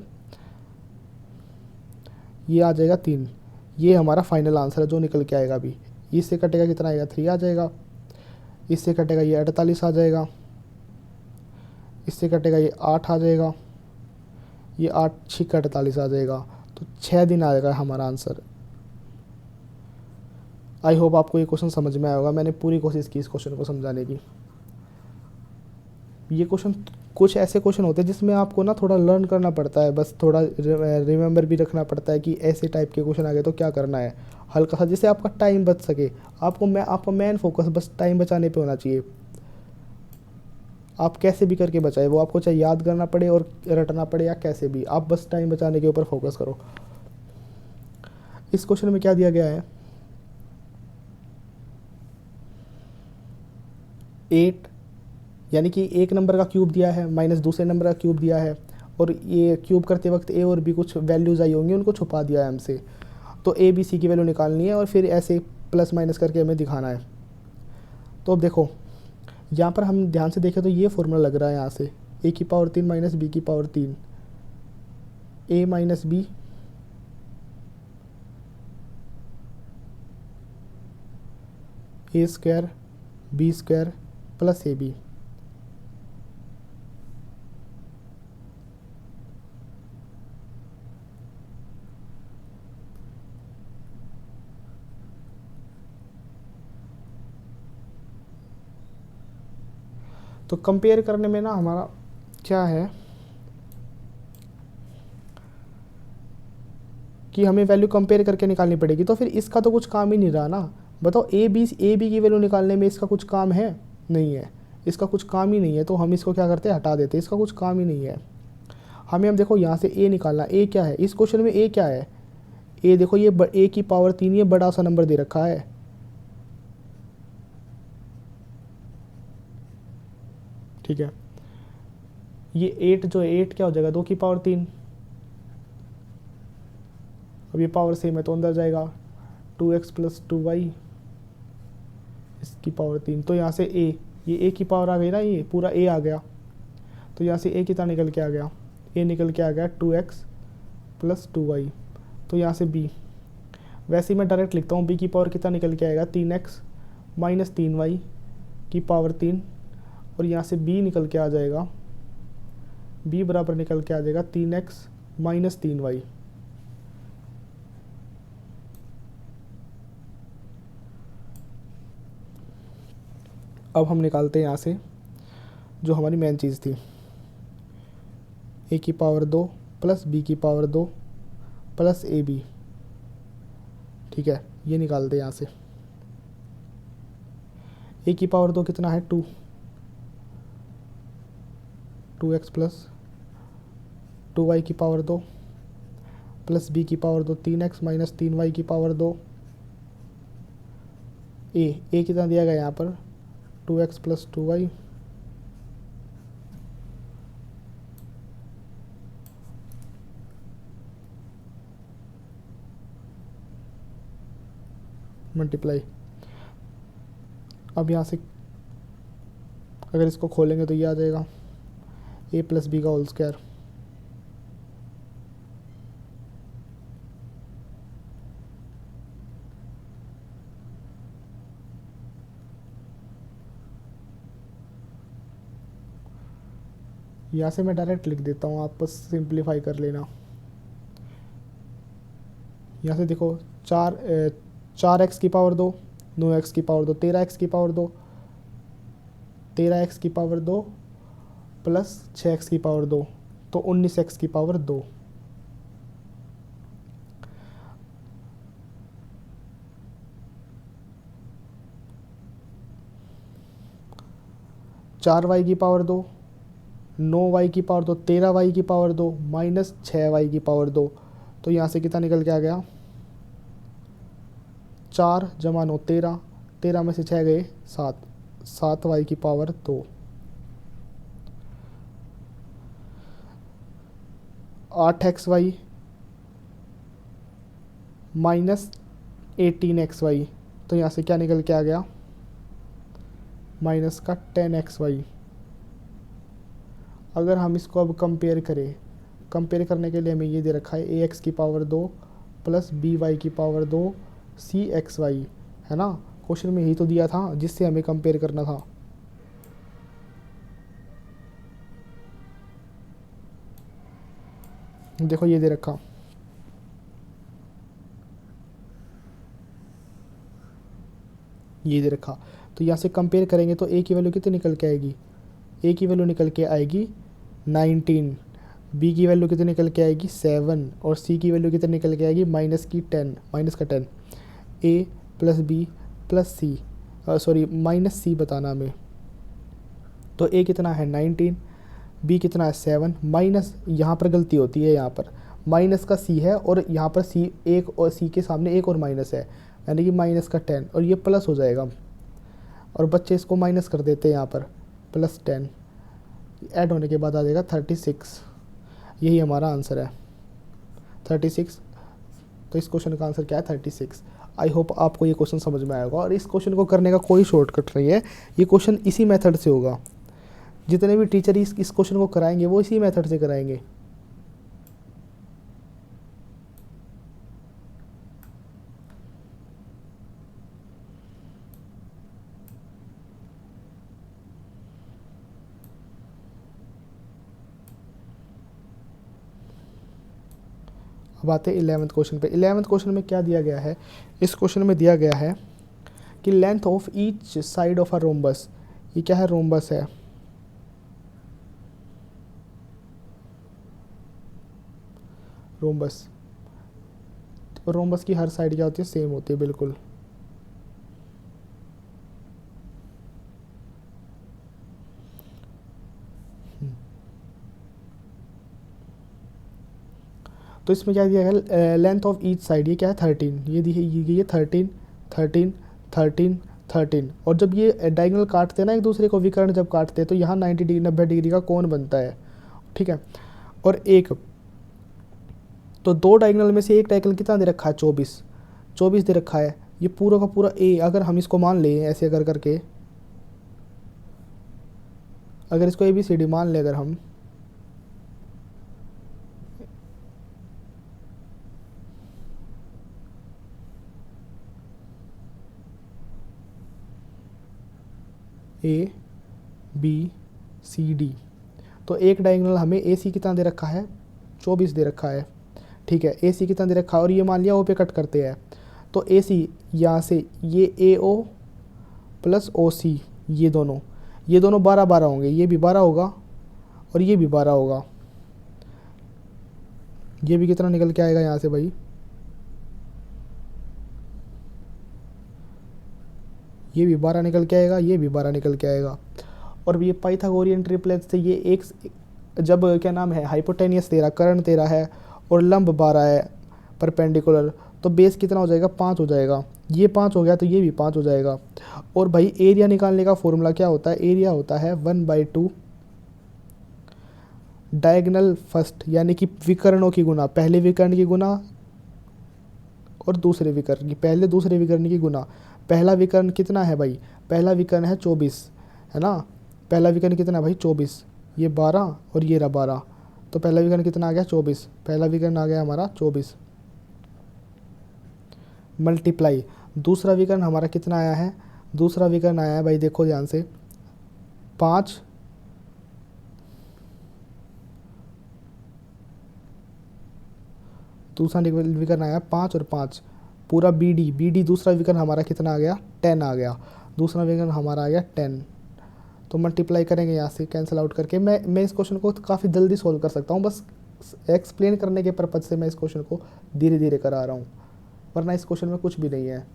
ये आ जाएगा 3। ये हमारा फाइनल आंसर है जो निकल के आएगा। अभी इससे कटेगा कितना आएगा, 3 आ जाएगा, इससे कटेगा ये 48 आ जाएगा, इससे कटेगा ये 8 आ जाएगा, ये 8 6 48 आ जाएगा, तो 6 दिन आएगा हमारा आंसर। आई होप आपको ये क्वेश्चन समझ में आया होगा। मैंने पूरी कोशिश की इस क्वेश्चन को समझाने की। ये क्वेश्चन, कुछ ऐसे क्वेश्चन होते हैं जिसमें आपको ना थोड़ा लर्न करना पड़ता है, बस थोड़ा रिमेंबर भी रखना पड़ता है कि ऐसे टाइप के क्वेश्चन आ गए तो क्या करना है, हल्का सा, जिससे आपका टाइम बच सके। आपका मेन फोकस बस टाइम बचाने पे होना चाहिए। आप कैसे भी करके बचाए, वो आपको चाहे याद करना पड़े और रटना पड़े या कैसे भी, आप बस टाइम बचाने के ऊपर फोकस करो। इस क्वेश्चन में क्या दिया गया है, 8, यानी कि एक नंबर का क्यूब दिया है माइनस दूसरे नंबर का क्यूब दिया है, और ये क्यूब करते वक्त ए और बी कुछ वैल्यूज़ आई होंगी, उनको छुपा दिया है हमसे। तो ए बी सी की वैल्यू निकालनी है और फिर ऐसे प्लस माइनस करके हमें दिखाना है। तो अब देखो यहाँ पर हम ध्यान से देखें तो ये फॉर्मूला लग रहा है यहाँ से, a की पावर 3 माइनस बी की power 3, a minus B a² b² plus ab। तो कंपेयर करने में ना हमारा क्या है कि हमें वैल्यू कंपेयर करके निकालनी पड़ेगी, तो फिर इसका तो कुछ काम ही नहीं रहा ना। बताओ ए बी की वैल्यू निकालने में इसका कुछ काम है, नहीं है, इसका कुछ काम ही नहीं है, तो हम इसको क्या करते हैं, हटा देते हैं, इसका कुछ काम ही नहीं है। हमें अब देखो यहाँ से ए निकालना, ए क्या है इस क्वेश्चन में, ए क्या है, ए देखो ये ए की पावर 3, ये बड़ा सा नंबर दे रखा है, ठीक है। ये 8 जो है, 8 क्या हो जाएगा, 2 की पावर 3, अब ये पावर सेम है तो अंदर जाएगा, 2x + 2y इसकी पावर 3, तो यहाँ से ये a की पावर आ गई ना, ये पूरा a आ गया, तो यहाँ से a कितना निकल के आ गया, a निकल के आ गया 2x + 2y, तो यहाँ से b, वैसे ही मैं डायरेक्ट लिखता हूँ, b की पावर कितना निकल के आएगा, 3x - 3y की पावर 3, और यहाँ से b निकल के आ जाएगा, b बराबर निकल के आ जाएगा 3x माइनस 3y। अब हम निकालते हैं यहाँ से जो हमारी मेन चीज़ थी, a की पावर 2 प्लस b की पावर 2 प्लस ab। ठीक है, ये निकालते हैं यहाँ से। a की पावर 2 कितना है 2, 2x प्लस 2y की पावर 2 प्लस b की पावर 2 3x माइनस 3y की पावर 2। a कितना दिया गया यहाँ पर 2x प्लस 2y मल्टीप्लाई। अब यहाँ से अगर इसको खोलेंगे तो ये आ जाएगा a प्लस बी का होल स्क्वायर। यहाँ से मैं डायरेक्ट लिख देता हूँ, आप बस सिंप्लीफाई कर लेना। यहाँ से देखो 4x की पावर 2, 9x की पावर 2, 13x की पावर 2, 13x की पावर 2 प्लस 6x की पावर 2, तो 19x की पावर 2। चार वाई की पावर 2, 9y की पावर 2, 13y की पावर 2 माइनस 6y की पावर 2, तो यहाँ से कितना निकल के आ गया 4 जमा 9 13, 13 में से 6 गए 7, 7y की पावर 2। 8xy माइनस 18xy, तो यहाँ से क्या निकल के आ गया माइनस का 10xy। अगर हम इसको अब कंपेयर करें, कंपेयर करने के लिए हमें ये दे रखा है ax की पावर 2 प्लस by की पावर 2 cxy, है ना। क्वेश्चन में यही तो दिया था जिससे हमें कंपेयर करना था। देखो ये दे रखा, ये दे रखा, तो यहाँ से कंपेयर करेंगे तो a की वैल्यू कितनी निकल के आएगी, a की वैल्यू निकल के आएगी 19, b की वैल्यू कितनी निकल के आएगी 7 और c की वैल्यू कितनी निकल के आएगी माइनस की 10, माइनस का 10। a plus B plus C, sorry minus C बताना हमें। तो a कितना है 19, b कितना है 7, माइनस यहाँ पर गलती होती है, यहाँ पर माइनस का c है और यहाँ पर c एक और c के सामने एक और माइनस है, यानी कि माइनस का 10 और ये प्लस हो जाएगा और बच्चे इसको माइनस कर देते हैं यहाँ पर प्लस 10, ऐड होने के बाद आ जाएगा 36। यही हमारा आंसर है 36। तो इस क्वेश्चन का आंसर क्या है 36। आई होप आपको ये क्वेश्चन समझ में आएगा और इस क्वेश्चन को करने का कोई शॉर्टकट नहीं है, ये क्वेश्चन इसी मेथड से होगा। जितने भी टीचर इस क्वेश्चन को कराएंगे वो इसी मेथड से कराएंगे। अब आते हैं 11th क्वेश्चन पे। 11th क्वेश्चन में क्या दिया गया है, इस क्वेश्चन में दिया गया है कि length of each side of a rhombus, ये क्या है रोम्बस है, रोम्बस, तो रोम्बस की हर साइड क्या होती है सेम होती है बिल्कुल। तो इसमें क्या दिया गया लेंथ ऑफ ईच साइड, ये क्या है 13, ये दी है ये 13 13 13 13, और जब ये डायगोनल काटते हैं ना एक दूसरे को, विकर्ण जब काटते हैं तो यहाँ 90 डिग्री 90 डिग्री का कोण बनता है, ठीक है। और एक तो दो डायगोनल में से एक डायगोनल कितना दे रखा है 24, 24 दे रखा है। ये पूरा का पूरा ए, अगर हम इसको मान लें ऐसे अगर करके, अगर इसको ABCD मान लें अगर हम, A बी सी डी। तो एक डायगोनल हमें ए सी कितना दे रखा है, 24 दे रखा है, ठीक है। ए सी कितना दे रखा है और ये मान लिया ओ पे कट करते हैं, तो ए सी यहाँ से ये ए ओ प्लस ओ सी, ये दोनों 12 12 होंगे, ये भी 12 होगा और ये भी 12 होगा। ये भी कितना निकल के आएगा यहाँ से भाई, ये भी 12 निकल के आएगा, ये भी 12 निकल के आएगा। और ये पाइथागोरियन ट्रिपलेट से ये एक, जब क्या नाम है हाइपोटेनियस दे रहा, कर्ण दे रहा है और लंब 12 है परपेंडिकुलर, तो बेस कितना हो जाएगा, 5 हो जाएगा। ये 5 हो गया तो ये भी 5 हो जाएगा। और भाई एरिया निकालने का फॉर्मूला क्या होता है, एरिया होता है 1/2 डायगोनल फर्स्ट, यानी कि विकर्णों की गुना, पहले विकर्ण की गुना और दूसरे विकर्ण की, पहले दूसरे विकर्ण की गुना। पहला विकर्ण कितना है भाई, पहला विकर्ण है 24, है ना। पहला विकर्ण कितना है भाई 24, ये 12 और ये रहा 12, तो पहला विकर्ण कितना आ गया 24, पहला विकर्ण आ गया हमारा 24 मल्टीप्लाई दूसरा विकर्ण हमारा कितना आया है, दूसरा विकर्ण आया है भाई देखो ध्यान से 5, दूसरा विकर्ण आया 5 और 5 पूरा बी डी दूसरा विकर्ण हमारा कितना आ गया 10 आ गया, दूसरा विकर्ण हमारा आ गया 10। तो मल्टीप्लाई करेंगे यहाँ से कैंसिल आउट करके। मैं इस क्वेश्चन को काफ़ी जल्दी सॉल्व कर सकता हूँ, बस एक्सप्लेन करने के पर्पज़ से मैं इस क्वेश्चन को धीरे धीरे करा रहा हूँ, वरना इस क्वेश्चन में कुछ भी नहीं है।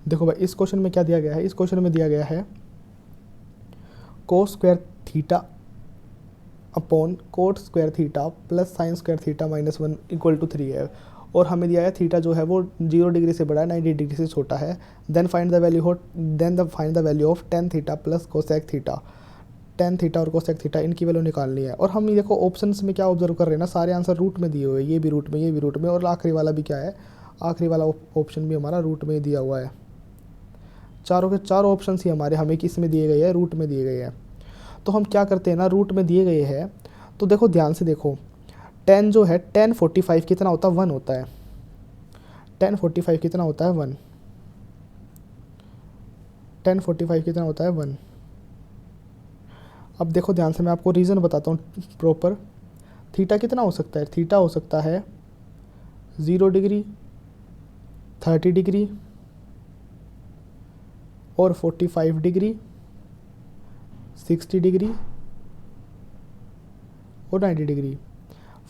देखो भाई इस क्वेश्चन में क्या दिया गया है, इस क्वेश्चन में दिया गया है cos square theta upon cot square theta plus sin square theta -1 equal to 3 है। और हमें दिया है थीटा जो है वो 0 डिग्री से बड़ा है, 90 डिग्री से छोटा है। Then find the value of tan theta plus cosec theta. Tan theta और कोसेक थीटा इनकी वैल्यू निकालनी है। और हम देखो ऑप्शंस में क्या ऑब्जर्व कर रहे हैं ना, सारे आंसर रूट में दिए हुए हैं, ये भी रूट में, ये भी रूट में, और आखिरी वाला भी क्या है, आखिरी वाला ऑप्शन भी हमारा रूट में दिया हुआ है। चारों के चारों ऑप्शन ही हमारे हमें किस में दिए गए हैं, रूट में दिए गए हैं। तो हम क्या करते हैं ना, रूट में दिए गए हैं तो देखो ध्यान से देखो, 10 जो है 10/45 कितना होता है, 1 होता है। 10/45 कितना होता है, 1। 10/45 कितना होता है, 1। अब देखो ध्यान से मैं आपको रीज़न बताता हूँ प्रॉपर। थीटा कितना हो सकता है, थीटा हो सकता है 0 डिग्री, 30 डिग्री और 45 डिग्री, 60 डिग्री और 90 डिग्री।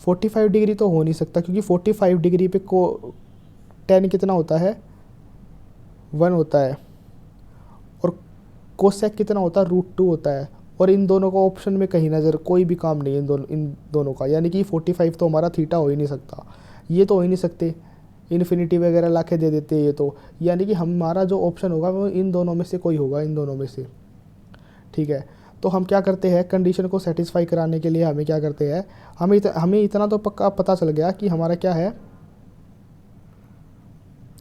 45 डिग्री तो हो नहीं सकता, क्योंकि 45 डिग्री पे को 10 कितना होता है, 1 होता है। और कोसेक कितना होता है, √2 होता है। और इन दोनों का ऑप्शन में कहीं नज़र कोई भी काम नहीं है इन दोनों का, यानी कि 45 तो हमारा थीटा हो ही नहीं सकता, ये तो हो ही नहीं सकते, इन्फिनिटी वगैरह ला के दे देते ये तो। यानी कि हमारा जो ऑप्शन होगा वो इन दोनों में से कोई होगा, इन दोनों में से, ठीक है। तो हम क्या करते हैं, कंडीशन को सेटिस्फाई कराने के लिए हमें क्या करते हैं, हमें इतना तो पक्का पता चल गया कि हमारा क्या है,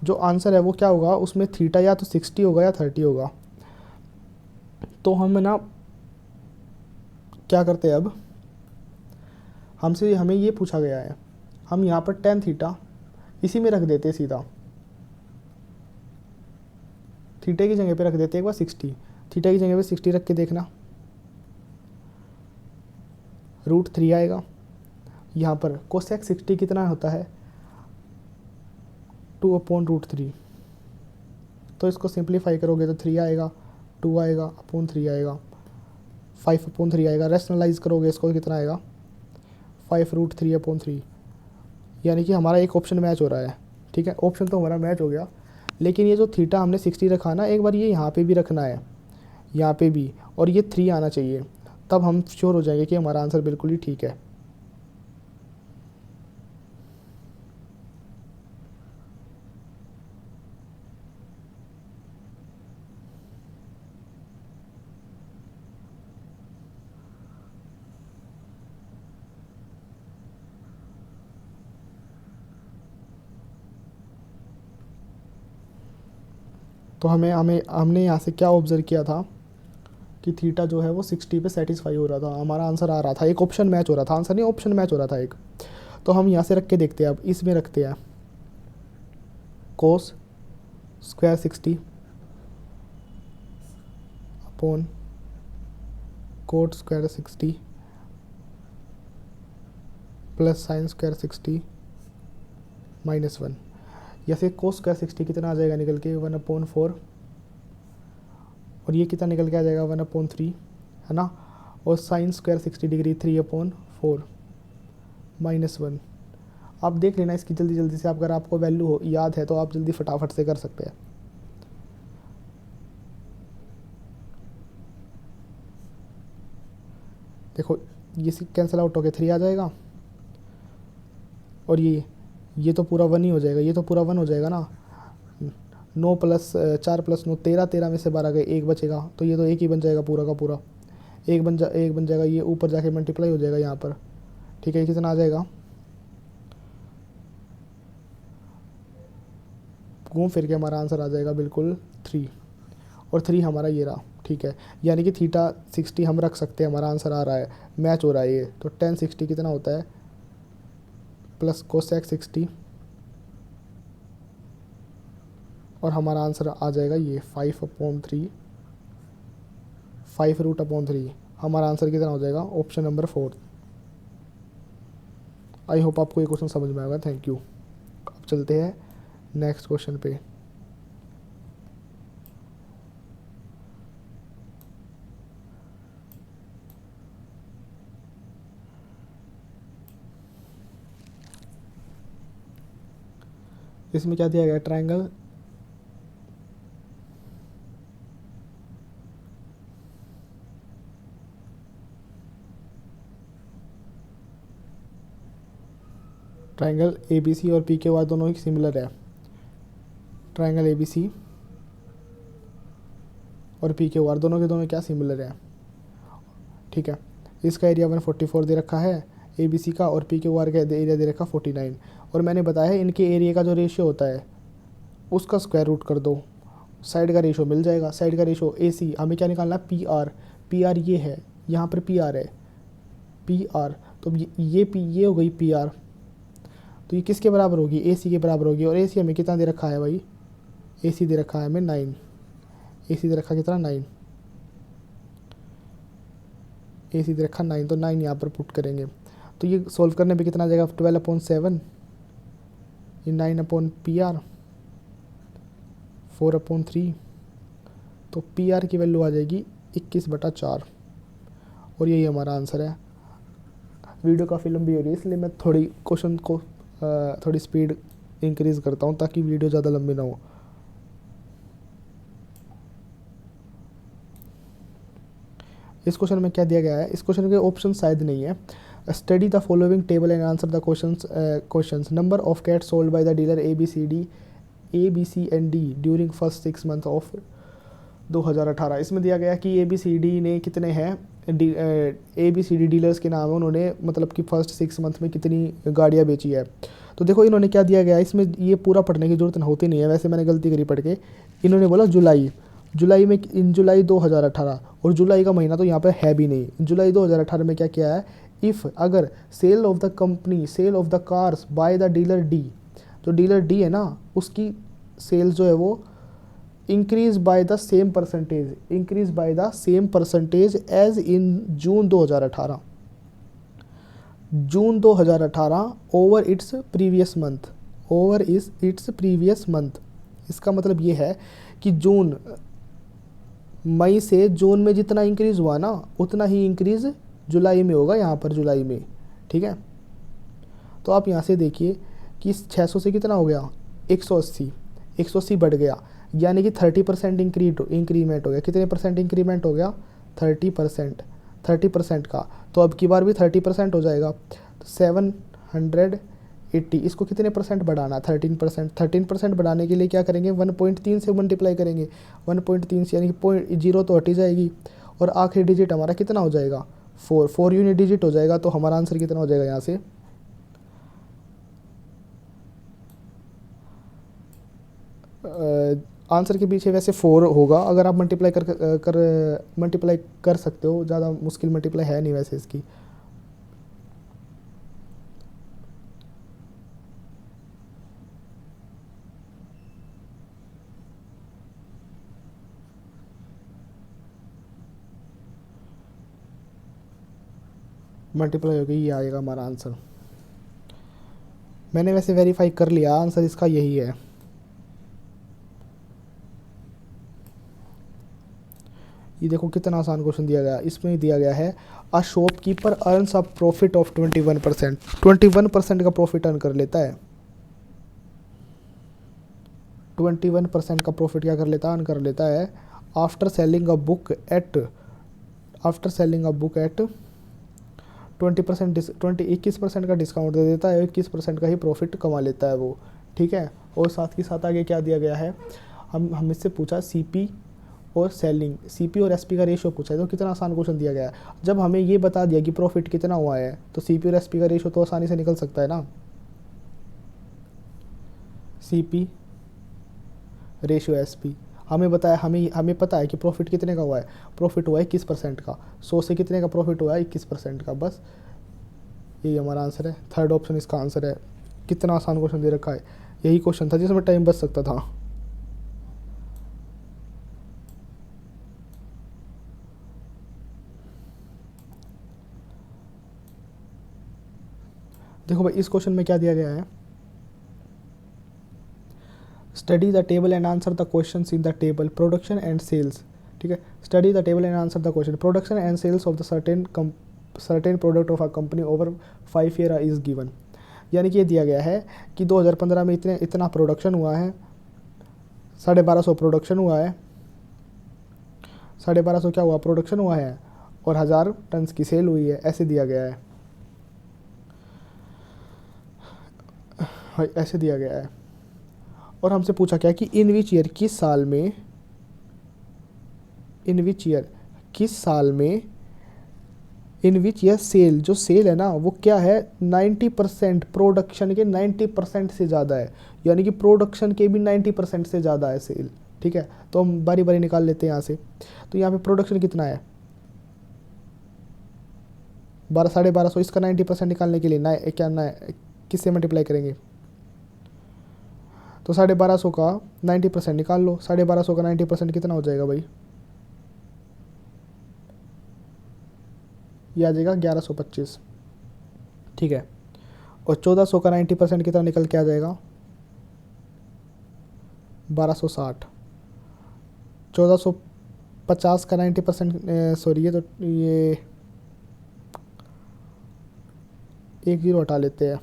जो आंसर है वो क्या होगा, उसमें थीटा या तो 60 होगा या 30 होगा। तो हम ना क्या करते हैं, अब हमें ये पूछा गया है, हम यहाँ पर टेन थीटा इसी में रख देते सीधा, थीटा की जगह पे रख देते एक बार 60, थीटा की जगह पे 60 रख के देखना, √3 आएगा। यहाँ पर कोसेक 60 कितना होता है, 2/√3। तो इसको सिंप्लीफाई करोगे तो 3 आएगा, 2 आएगा, अपॉन 3 आएगा, 5/3 आएगा। रेशनलाइज करोगे इसको कितना आएगा, 5√3/3। यानी कि हमारा एक ऑप्शन मैच हो रहा है, ठीक है, ऑप्शन तो हमारा मैच हो गया। लेकिन ये जो थीटा हमने 60 रखा ना, एक बार ये यहाँ पे भी रखना है, यहाँ पे भी, और ये 3 आना चाहिए, तब हम श्योर हो जाएंगे कि हमारा आंसर बिल्कुल ही ठीक है। तो हमने यहाँ से क्या ऑब्ज़र्व किया था कि थीटा जो है वो 60 पे सेटिस्फाई हो रहा था, हमारा आंसर आ रहा था, एक ऑप्शन मैच हो रहा था, आंसर नहीं ऑप्शन मैच हो रहा था एक। तो हम यहाँ से रख के देखते हैं, अब इसमें रखते हैं cos square 60 upon cot square 60 plus sin square 60 -1। या फिर कोस स्क्वायर 60 कितना आ जाएगा निकल के 1/4, और ये कितना निकल के आ जाएगा 1/3, है ना। और साइन स्क्वायर 60 डिग्री 3/4 -1। आप देख लेना इसकी जल्दी जल्दी से, अगर आपको वैल्यू याद है तो आप जल्दी फटाफट से कर सकते हैं। देखो ये कैंसिल आउट होकर 3 आ जाएगा, और ये तो पूरा 1 ही हो जाएगा, ये तो पूरा 1 हो जाएगा ना। 9 + 4 + 9 13, 13 में से 12 गए, 1 बचेगा, तो ये तो 1 ही बन जाएगा पूरा का पूरा, एक बन जाएगा, ये ऊपर जाके मल्टीप्लाई हो जाएगा यहाँ पर, ठीक है। ये कितना आ जाएगा, घूम फिर के हमारा आंसर आ जाएगा बिल्कुल 3, और 3 हमारा ये रहा, ठीक है। यानी कि थीटा 60 हम रख सकते हैं, हमारा आंसर आ रहा है, मैच हो रहा है ये। तो tan 60 कितना होता है, प्लस कोसेक 60, और हमारा आंसर आ जाएगा ये 5/3, 5√3। हमारा आंसर कितना हो जाएगा, ऑप्शन नंबर 4। आई होप आपको ये क्वेश्चन समझ में आएगा, थैंक यू। अब चलते हैं नेक्स्ट क्वेश्चन पे। इसमें क्या दिया गया, ट्रायंगल ट्रायंगल ABC और PQR दोनों ही सिमिलर है। ट्रायंगल ABC और PQR दोनों के दोनों क्या सिमिलर है, ठीक है। इसका एरिया 144 दे रखा है ABC का, और PQR का एरिया दे रखा 49। और मैंने बताया है इनके एरिया का जो रेशियो होता है उसका स्क्वायर रूट कर दो, साइड का रेशियो मिल जाएगा। साइड का रेशियो AC, हमें क्या निकालना है, PR ये है, यहाँ पर PR है, PR, तो ये हो गई PR, तो ये किसके बराबर होगी, AC के बराबर होगी। और AC हमें कितना दे रखा है भाई, AC दे रखा है हमें 9, AC दे रखा कितना 9, AC दे रखा 9, तो 9 यहाँ पर पुट करेंगे। तो ये सॉल्व करने पे कितना आ जाएगा, 12/7, ये 9/PR, 4/3, तो PR की वैल्यू आ जाएगी 21/4, और यही हमारा आंसर है। वीडियो काफ़ी लंबी हो रही है, इसलिए मैं थोड़ी क्वेश्चन को थोड़ी स्पीड इंक्रीज़ करता हूँ ताकि वीडियो ज़्यादा लंबी ना हो। इस क्वेश्चन में क्या दिया गया है, इस क्वेश्चन के ऑप्शन शायद नहीं है। Study the following table and answer the questions. Number of cats sold by the dealer ABC and D during first 6 month of 2018। इसमें दिया गया कि ABCD ने कितने हैं, ABCD डीलर्स के नाम है, उन्होंने मतलब कि फर्स्ट 6 मंथ में कितनी गाड़ियाँ बेची है। तो देखो इन्होंने क्या दिया गया है, इसमें ये पूरा पढ़ने की जरूरत होती नहीं है, वैसे मैंने गलती करी पढ़ के। इन्होंने बोला जुलाई में, इन जुलाई 2018, और जुलाई का महीना तो यहाँ पर है भी नहीं। जुलाई 2018 में क्या किया है, इफ़ अगर sale of the cars by the dealer D, जो डीलर D है ना उसकी सेल्स जो है वो increase by the same percentage as in June 2018, over its previous month. इसका मतलब ये है कि मई से जून में जितना इंक्रीज़ हुआ ना उतना ही इंक्रीज़ जुलाई में होगा, यहाँ पर जुलाई में, ठीक है। तो आप यहाँ से देखिए कि 600 से कितना हो गया, 180 बढ़ गया, यानी कि 30% इंक्रीमेंट हो गया। कितने परसेंट इंक्रीमेंट हो गया, 30% का। तो अब की बार भी 30% हो जाएगा, तो 780। इसको कितने परसेंट बढ़ाना, 13% बढ़ाने के लिए क्या करेंगे, 1.3 से मल्टीप्लाई करेंगे, 1.3 से, यानी कि 0 तो हट ही जाएगी, और आखिरी डिजिट हमारा कितना हो जाएगा, 4 यूनिट डिजिट हो जाएगा। तो हमारा आंसर कितना हो जाएगा यहाँ से, आंसर के पीछे वैसे 4 होगा, अगर आप मल्टीप्लाई कर सकते हो, ज़्यादा मुश्किल मल्टीप्लाई है नहीं वैसे इसकी। मल्टीप्लाई होगी, ये आएगा हमारा आंसर। मैंने वैसे वेरीफाई कर लिया, आंसर इसका यही है। ये देखो कितना आसान क्वेश्चन दिया गया, इसमें दिया गया है a shopkeeper earns a profit of 21%। 21% का प्रॉफिट अर्न कर लेता है। 21% का प्रॉफिट क्या कर लेता है, अर्न कर लेता है after selling a book at 21% का डिस्काउंट दे देता है, 21% का ही प्रॉफिट कमा लेता है वो। ठीक है, और साथ के साथ आगे क्या दिया गया है, हम इससे पूछा सीपी और सेलिंग, सीपी और एसपी का रेशियो पूछा है। तो कितना आसान क्वेश्चन दिया गया है। जब हमें ये बता दिया कि प्रॉफिट कितना हुआ है, तो सीपी और एसपी का रेशियो तो आसानी से निकल सकता है ना। सीपी रेशियो एसपी हमें बताया, हमें पता है कि प्रॉफिट कितने का हुआ है, प्रॉफिट हुआ है 21% का। 100 से कितने का प्रॉफिट हुआ है, 21% का। बस यही हमारा आंसर है, थर्ड ऑप्शन इसका आंसर है। कितना आसान क्वेश्चन दे रखा है, यही क्वेश्चन था जिसमें टाइम बच सकता था। देखो भाई इस क्वेश्चन में क्या दिया गया है, study the table and answer the questions in the table production and sales. ठीक है, study the table and answer the question production and sales of the certain product of a company over 5 year is given. यानी कि ये दिया गया है कि 2015 में इतना प्रोडक्शन हुआ है, 1250 प्रोडक्शन हुआ है, 1250 क्या हुआ, प्रोडक्शन हुआ है, और 1000 टन की सेल हुई है, ऐसे दिया गया है। ऐसे दिया गया है। और हमसे पूछा क्या कि इन विच ईयर, किस साल में, इन विच ईयर किस साल में, इन विच ईयर सेल, जो सेल है ना वो क्या है, 90% प्रोडक्शन के 90% से ज़्यादा है। यानी कि प्रोडक्शन के भी 90% से ज़्यादा है सेल। ठीक है, तो हम बारी बारी निकाल लेते हैं यहाँ से। तो यहाँ पे प्रोडक्शन कितना है, 1250, इसका 90% निकालने के लिए ना क्या ना किससे मल्टीप्लाई करेंगे, तो 1250 का 90% निकाल लो। 1250 का 90% कितना हो जाएगा भाई, ये आ जाएगा 1125। ठीक है, और 1400 का 90% कितना निकल के आ जाएगा, 1260। 1450 का 90%, सॉरी ये तो ये एक जीरो हटा लेते हैं,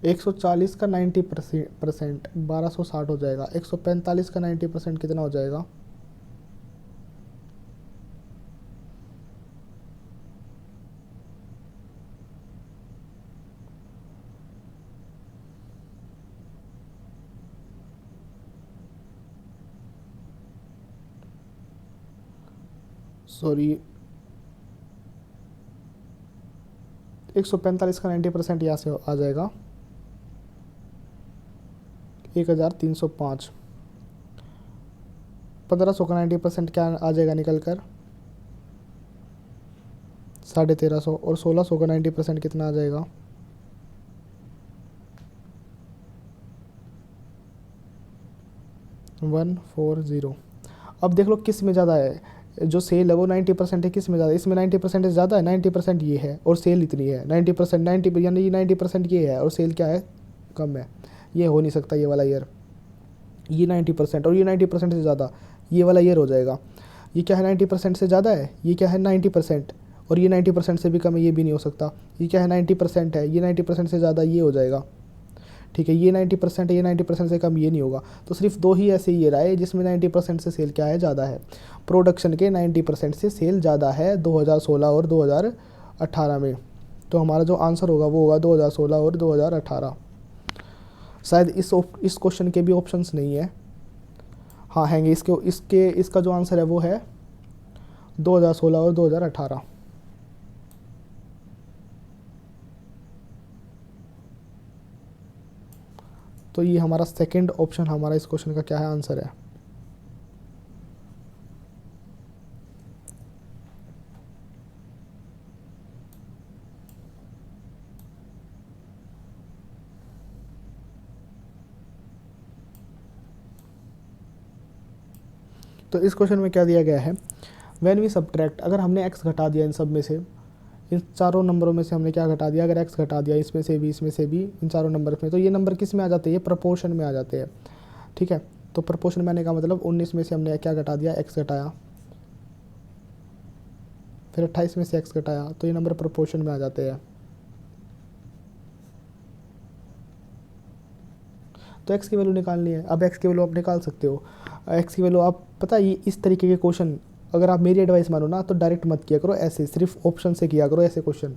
एक सौ चालीस का 90% 1260 हो जाएगा। 145 का 90% कितना हो जाएगा, सॉरी 145 का 90% यहाँ से आ जाएगा 1305। 1500 का 90% क्या आ जाएगा निकल कर, 1350। और 1600 का 90% कितना आ जाएगा, 140। अब देख लो किस में ज़्यादा है, जो सेल है वो 90% है, किस में ज़्यादा, इसमें 90% ज़्यादा है, 90% ये है और सेल इतनी है 90%, 90 यानी 90% ये है और सेल क्या है, कम है। ये हो नहीं सकता ये वाला ईयर, ये 90% और ये 90% से ज़्यादा, ये वाला ईयर हो जाएगा। ये क्या है, 90% से ज़्यादा है, ये क्या है 90%, और ये 90% से भी कम है, ये भी नहीं हो सकता। ये क्या है 90% है, ये 90% से ज़्यादा, ये हो जाएगा। ठीक है, ये 90% है, ये 90% से कम, ये नहीं होगा। तो सिर्फ दो ही ऐसे ईयर आए जिसमें 90% से सेल क्या है, ज़्यादा है। प्रोडक्शन के 90% से सेल ज़्यादा है 2016 और 2018 में। तो हमारा जो आंसर होगा वो होगा 2016 और 2018। शायद इस क्वेश्चन के भी ऑप्शंस नहीं है, हाँ हैंगे, इसके इसका जो आंसर है वो है 2016 और 2018। तो ये हमारा सेकंड ऑप्शन हमारा इस क्वेश्चन का क्या है, आंसर है। तो इस क्वेश्चन में क्या दिया गया है, व्हेन वी सब्ट्रैक्ट, अगर हमने x घटा दिया इन सब में से, इन चारों नंबरों में से हमने क्या घटा दिया, अगर x घटा दिया इसमें से भी, इसमें से भी, इन चारों नंबर में, तो ये नंबर किस में आ जाते हैं, ये प्रपोर्शन में आ जाते हैं। ठीक है, तो प्रपोर्शन में आने का मतलब 19 में से हमने क्या घटा दिया, x घटाया, फिर 28 में से x घटाया, तो ये नंबर प्रपोर्शन में आ जाते हैं। तो x की वैल्यू निकालनी है। अब x की वैल्यू आप निकाल सकते हो। x की वैल्यू आप पता है, ये इस तरीके के क्वेश्चन अगर आप मेरी एडवाइस मानो ना, तो डायरेक्ट मत किया करो, ऐसे सिर्फ ऑप्शन से किया करो ऐसे क्वेश्चन,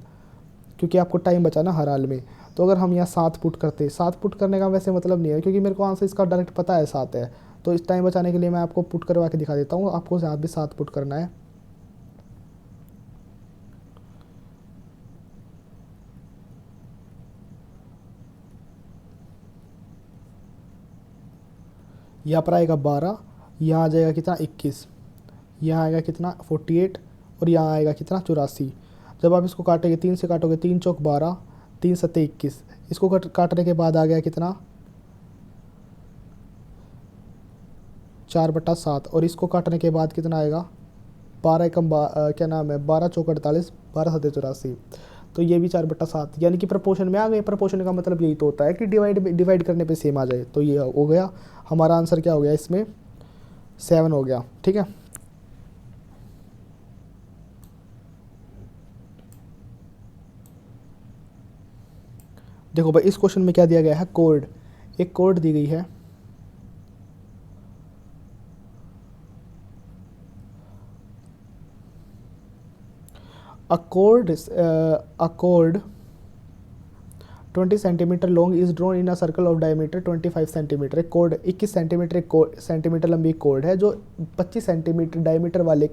क्योंकि आपको टाइम बचाना हर हाल में। तो अगर हम यहाँ 7 पुट करते, 7 पुट करने का वैसे मतलब नहीं है, क्योंकि मेरे को आंसर इसका डायरेक्ट पता है 7 है। तो इस टाइम बचाने के लिए मैं आपको पुट करवा के दिखा देता हूँ, आपको यहाँ भी 7 पुट करना है। यहाँ पर आएगा 12, यहाँ आ जाएगा कितना 21, यहाँ आएगा कितना 48, और यहाँ आएगा कितना 84। जब आप इसको काटेंगे, 3 से काटोगे, 3 चौक 12, 3 सत्ते 21, इसको काटने के बाद आ गया कितना 4/7, और इसको काटने के बाद कितना आएगा 12 एकम क्या नाम है 12 चौक 48, 12 सत्ते 84। तो ये भी 4/7, यानी कि प्रपोर्शन में आ गए। प्रपोर्शन का मतलब यही तो होता है कि डिवाइड करने पे सेम आ जाए। तो ये हो गया हमारा आंसर, क्या हो गया इसमें 7 हो गया। ठीक है, देखो भाई इस क्वेश्चन में क्या दिया गया है, कोड, एक कोड दी गई है। A cord 20 centimetre long is drawn in a circle of diameter 25 centimetre. एक कोड 21 सेंटीमीटर, एक सेंटीमीटर लंबी कोड है जो 25 सेंटीमीटर डायमीटर वाले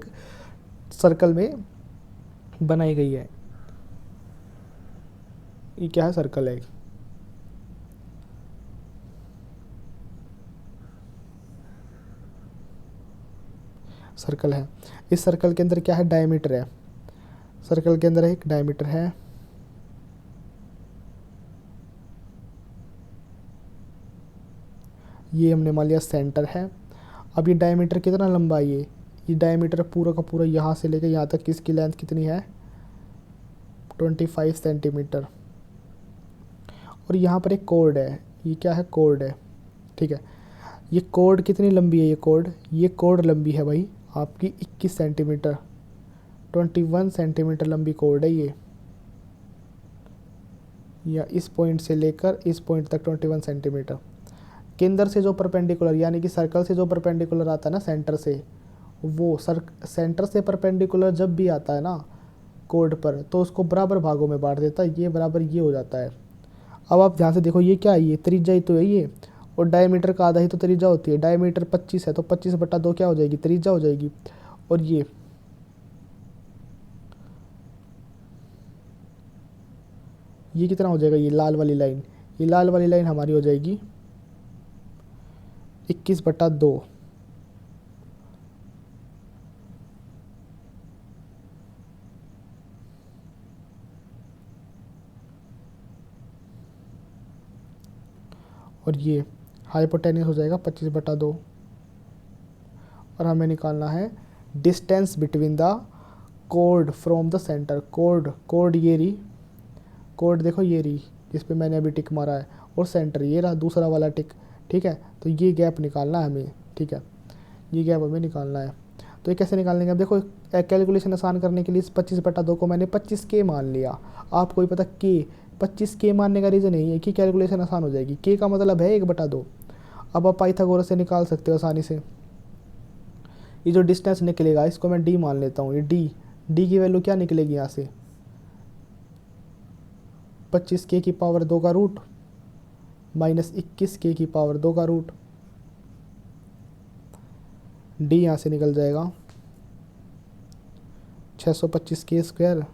सर्कल में बनाई गई है। ये क्या है, सर्कल है, सर्कल है। इस सर्कल के अंदर क्या है, डायमीटर है, सर्कल के अंदर एक डायमीटर है। ये हमने मान लिया सेंटर है। अब ये डायमीटर कितना लंबा है, ये डायमीटर पूरा का पूरा यहाँ से लेकर यहाँ तक, किसकी लेंथ कितनी है 25 सेंटीमीटर। और यहाँ पर एक कोड है, ये क्या है, कोड है। ठीक है, ये कोड कितनी लंबी है, ये कोड लंबी है भाई आपकी 21 सेंटीमीटर, 21 सेंटीमीटर लंबी कोड है ये, या इस पॉइंट से लेकर इस पॉइंट तक 21 सेंटीमीटर। केंद्र से जो परपेंडिकुलर, यानी कि सर्कल से जो परपेंडिकुलर आता है ना सेंटर से, वो सेंटर से परपेंडिकुलर जब भी आता है ना कोड पर, तो उसको बराबर भागों में बांट देता है, ये बराबर ये हो जाता है। अब आप ध्यान से देखो, ये क्या है, ये त्रिज्या ही तो है ये, और डायमीटर का आधा ही तो त्रिज्या होती है। डायमीटर 25 है, तो 25/2 क्या हो जाएगी, त्रिज्या हो जाएगी। और ये कितना हो जाएगा, ये लाल वाली लाइन, ये लाल वाली लाइन हमारी हो जाएगी 21/2। और ये हाइपोटेन्यूस हो जाएगा 25/2। और हमें निकालना है distance between the code from the centre. Code ये रही, कोड देखो ये रही, जिस पे मैंने अभी टिक मारा है, और सेंटर ये रहा दूसरा वाला टिक। ठीक है, तो ये गैप निकालना है हमें। ठीक है, ये गैप हमें निकालना है। तो ये कैसे निकालने का, देखो कैलकुलेशन आसान करने के लिए इस 25/2 को मैंने 25K मान लिया। आपको भी पता के 25K मानने का रीज़न यही है कि कैलकुलेशन आसान हो जाएगी। के का मतलब है 1/2। अब आप पाइथागोरस से निकाल सकते हो आसानी से। ये जो डिस्टेंस निकलेगा इसको मैं डी मान लेता हूँ, ये डी की वैल्यू क्या निकलेगी यहाँ से, 25K की पावर 2 का रूट माइनस 21K की पावर 2 का रूट। डी यहाँ से निकल जाएगा 625 के स्क्वायर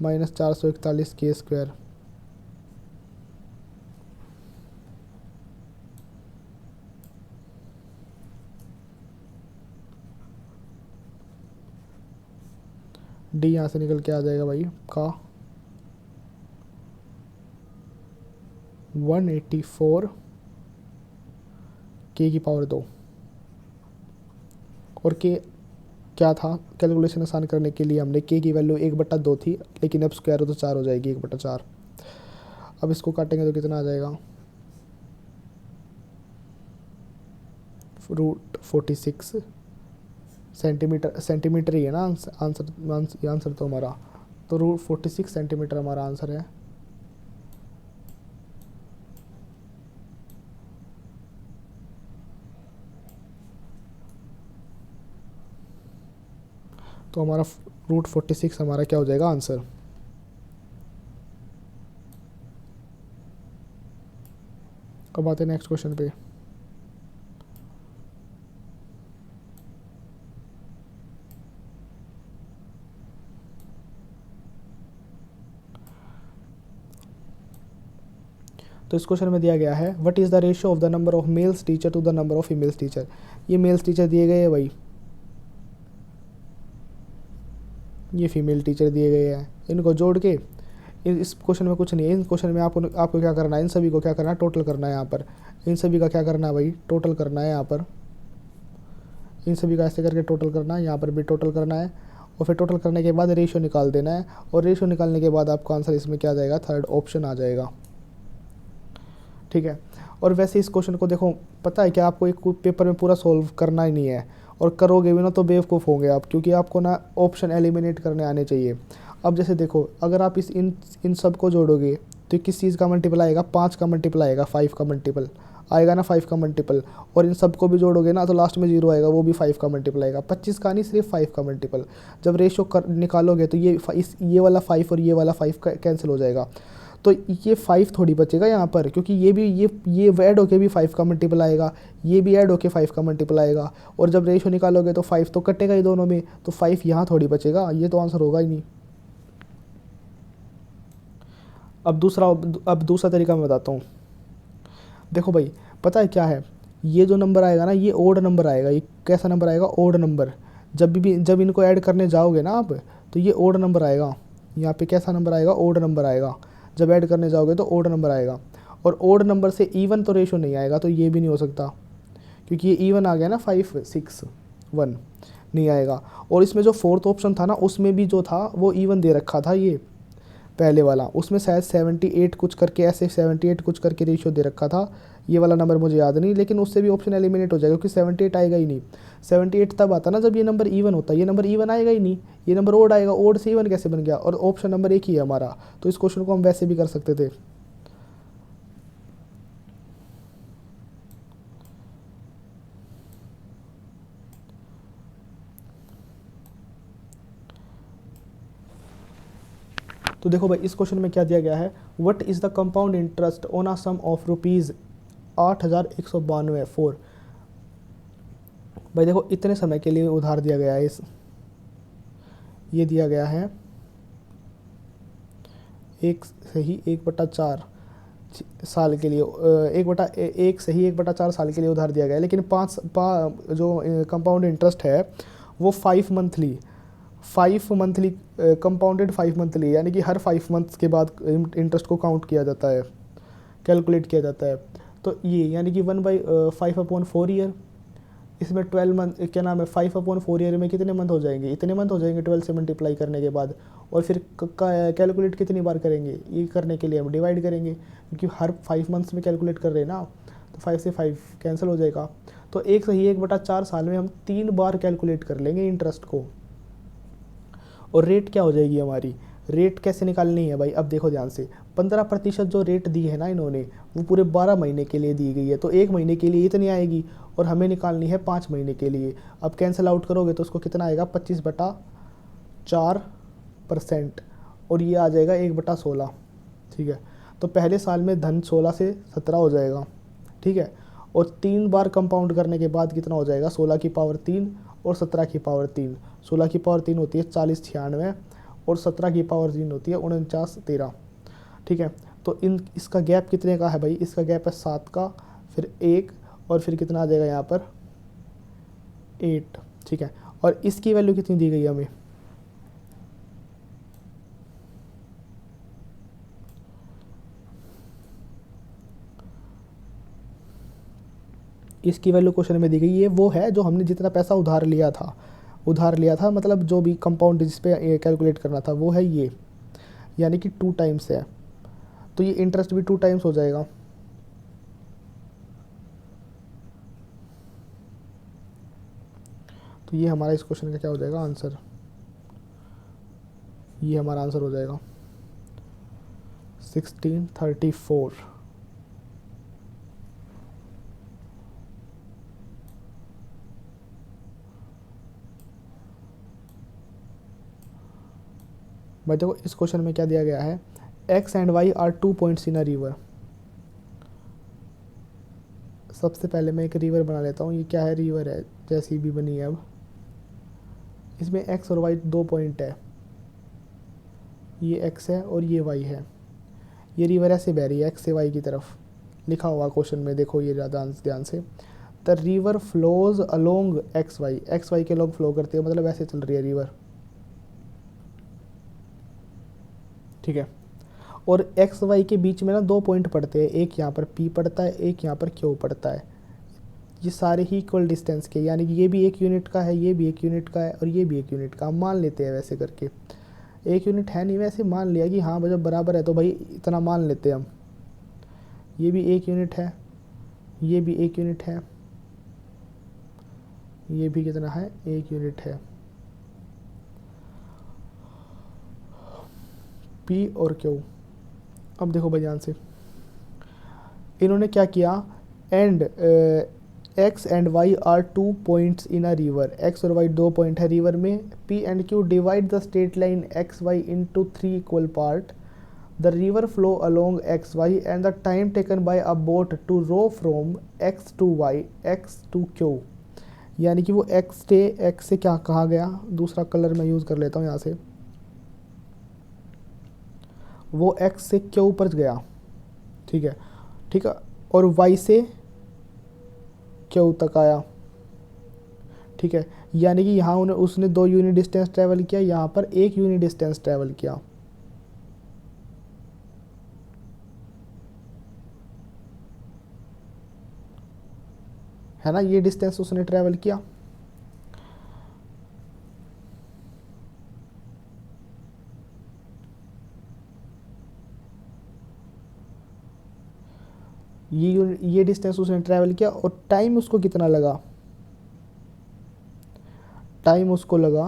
माइनस 441 के स्क्वायर। डी यहाँ से निकल के आ जाएगा भाई का 184 के की पावर 2। और के क्या था, कैलकुलेशन आसान करने के लिए हमने के की वैल्यू 1/2 थी, लेकिन अब स्क्वायर हो तो 4 हो जाएगी 1/4। अब इसको काटेंगे तो कितना आ जाएगा, √46 सेंटीमीटर। सेंटीमीटर ही है ना आंसर तो हमारा, तो √46 सेंटीमीटर हमारा आंसर है। तो हमारा √46 हमारा क्या हो जाएगा आंसर। अब आते हैं नेक्स्ट क्वेश्चन पे। तो इस क्वेश्चन में दिया गया है what is the ratio of the number of males teacher to the number of females teacher. ये मेल्स टीचर दिए गए हैं भाई, ये फीमेल टीचर दिए गए हैं, इनको जोड़ के इस क्वेश्चन में कुछ नहीं है। इस क्वेश्चन में आपको क्या करना है, इन सभी को क्या करना है, टोटल करना है। यहाँ पर इन सभी का क्या करना है भाई, टोटल करना है। यहाँ पर इन सभी का ऐसे करके टोटल करना है, यहाँ पर भी टोटल करना है, और फिर टोटल करने के बाद रेशियो निकाल देना है। और रेशियो निकालने के बाद आपका आंसर इसमें क्या आ जाएगा, थर्ड ऑप्शन आ जाएगा। ठीक है। और वैसे इस क्वेश्चन को देखो, पता है क्या, आपको एक पेपर में पूरा सॉल्व करना ही नहीं है, और करोगे भी ना तो बेवकूफ़ होंगे आप, क्योंकि आपको ना ऑप्शन एलिमिनेट करने आने चाहिए। अब जैसे देखो, अगर आप इन सब को जोड़ोगे तो किस चीज़ का मल्टीपल आएगा, 5 का मल्टीपल आएगा, 5 का मल्टीपल आएगा ना, 5 का मल्टीपल। और इन सब को भी जोड़ोगे ना तो लास्ट में 0 आएगा, वो भी 5 का मल्टीपल आएगा। 25 का नहीं, सिर्फ 5 का मल्टीपल। जब रेशियो निकालोगे तो ये वाला 5 और ये वाला 5 कैंसिल हो जाएगा, तो ये 5 थोड़ी बचेगा यहाँ पर, क्योंकि ये ऐड होके भी 5 का मल्टीपल आएगा, ये भी ऐड होके 5 का मल्टीपल आएगा। और जब रेशियो निकालोगे तो 5 तो कटेगा ही दोनों में, तो 5 यहाँ थोड़ी बचेगा, ये तो आंसर होगा ही नहीं। अब दूसरा तरीका मैं बताता हूँ। देखो भाई, पता है क्या है, ये जो नंबर आएगा ना, ये ओड नंबर आएगा। ये कैसा नंबर आएगा, ओड नंबर। जब इनको ऐड करने जाओगे ना आप, तो ये ओड नंबर आएगा। यहाँ पे कैसा नंबर आएगा, ओड नंबर आएगा। जब ऐड करने जाओगे तो ओड नंबर आएगा। और ओड नंबर से इवन तो रेशो नहीं आएगा, तो ये भी नहीं हो सकता, क्योंकि ये इवन आ गया ना, 5 6 1 नहीं आएगा। और इसमें जो फोर्थ ऑप्शन था ना, उसमें भी जो था वो इवन दे रखा था, ये पहले वाला, उसमें शायद 78 कुछ करके, ऐसे 78 कुछ करके रेशियो दे रखा था। ये वाला नंबर मुझे याद नहीं, लेकिन उससे भी ऑप्शन एलिमिनेट हो जाएगा, क्योंकि 78 आएगा ही नहीं। 78 तब आता ना जब ये नंबर इवन होता है, ये नंबर इवन आएगा ही नहीं, ये नंबर ओड आएगा। ओड से इवन कैसे बन गया, और ऑप्शन नंबर एक ही है हमारा, तो इस क्वेश्चन को हम वैसे भी कर सकते थे। तो देखो भाई, इस क्वेश्चन में क्या दिया गया है, what is the compound interest on a sum of ₹8,192 4। भाई देखो, इतने समय के लिए उधार दिया गया है, ये दिया गया है 1/4 साल के लिए, 1/4 साल के लिए उधार दिया गया है। लेकिन जो कंपाउंड इंटरेस्ट है वो 5 मंथली कंपाउंडेड 5 मंथली, यानी कि हर 5 मंथ्स के बाद इंटरेस्ट को काउंट किया जाता है, कैलकुलेट किया जाता है। तो ये यानी कि 1/5/4 ईयर, इसमें 12 मंथ, क्या नाम है, 5/4 ईयर में कितने मंथ हो जाएंगे, इतने मंथ हो जाएंगे 12 से मल्टीप्लाई करने के बाद। और फिर कैलकुलेट कितनी बार करेंगे, ये करने के लिए हम डिवाइड करेंगे, क्योंकि हर 5 मंथ्स में कैलकुलेट कर रहे हैं ना, तो 5 से 5 कैंसिल हो जाएगा। तो 1/4 साल में हम 3 बार कैलकुलेट कर लेंगे इंटरेस्ट को। और रेट क्या हो जाएगी हमारी, रेट कैसे निकालनी है भाई, अब देखो ध्यान से, 15% जो रेट दी है ना इन्होंने, वो पूरे 12 महीने के लिए दी गई है, तो 1 महीने के लिए इतनी आएगी, और हमें निकालनी है 5 महीने के लिए। अब कैंसिल आउट करोगे तो उसको कितना आएगा, 25/4%, और ये आ जाएगा 1/16। ठीक है, तो पहले साल में धन 16 से 17 हो जाएगा। ठीक है, और 3 बार कंपाउंड करने के बाद कितना हो जाएगा, 16 की पावर 3 और 17 की पावर 3। 16 की पावर 3 होती है 40 96 और 17 की पावर 3 होती है 49 13। ठीक है, तो इसका गैप कितने का है भाई, इसका गैप है 7 का, फिर 1 और फिर कितना आ जाएगा यहाँ पर 8। ठीक है, और इसकी वैल्यू कितनी दी गई है हमें, इसकी वैल्यू क्वेश्चन में दी गई है, वो है जो हमने जितना पैसा उधार लिया था, मतलब जो भी कंपाउंड जिस पे कैलकुलेट करना था वो है ये, यानी कि 2 टाइम्स है, तो ये इंटरेस्ट भी 2 टाइम्स हो जाएगा। तो ये हमारा इस क्वेश्चन का क्या हो जाएगा आंसर, ये हमारा आंसर हो जाएगा 1634। भाई देखो इस क्वेश्चन में क्या दिया गया है, X and Y are 2 points in a river. सबसे पहले मैं एक रिवर बना लेता हूँ, ये क्या है, रिवर है जैसी भी बनी है। अब इसमें एक्स और वाई 2 पॉइंट है, ये एक्स है और ये वाई है। ये रिवर ऐसे बह रही है एक्स से वाई की तरफ, लिखा हुआ क्वेश्चन में, देखो ये ज़्यादा ध्यान से। The river flows along X Y के लोग फ्लो करते हैं, मतलब ऐसे चल रही है रिवर। ठीक है, और एक्स वाई के बीच में ना 2 पॉइंट पड़ते हैं, एक यहाँ पर पी पड़ता है, एक यहाँ पर क्यू पड़ता है। ये सारे ही इक्वल डिस्टेंस के, यानी कि ये भी 1 यूनिट का है, ये भी 1 यूनिट का है और ये भी 1 यूनिट का। हम मान लेते हैं वैसे करके, 1 यूनिट है नहीं, वैसे मान लिया कि हाँ जब बराबर है तो भाई इतना मान लेते हैं हम। ये भी 1 यूनिट है, ये भी 1 यूनिट है, ये भी कितना है, 1 यूनिट है। पी और क्यू, अब देखो भाई ध्यान से, इन्होंने क्या किया, and X and Y are 2 points in a river. X और वाई 2 पॉइंट है रिवर में। P and Q divide the straight line X Y into 3 equal part. The river flow along X Y and the time taken by a boat to row from X to Y X to Q. यानी कि वो x से क्या कहा गया, दूसरा colour मैं use कर लेता हूँ यहाँ से, वो एक्स से क्यू पर गया। ठीक है, ठीक है, और वाई से क्यू तक आया। ठीक है, यानी कि यहाँ उसने 2 यूनिट डिस्टेंस ट्रैवल किया, यहाँ पर 1 यूनिट डिस्टेंस ट्रैवल किया। है ना, ये डिस्टेंस उसने ट्रैवल किया। ये डिस्टेंस उसने ट्रैवल किया और टाइम उसको कितना लगा, टाइम उसको लगा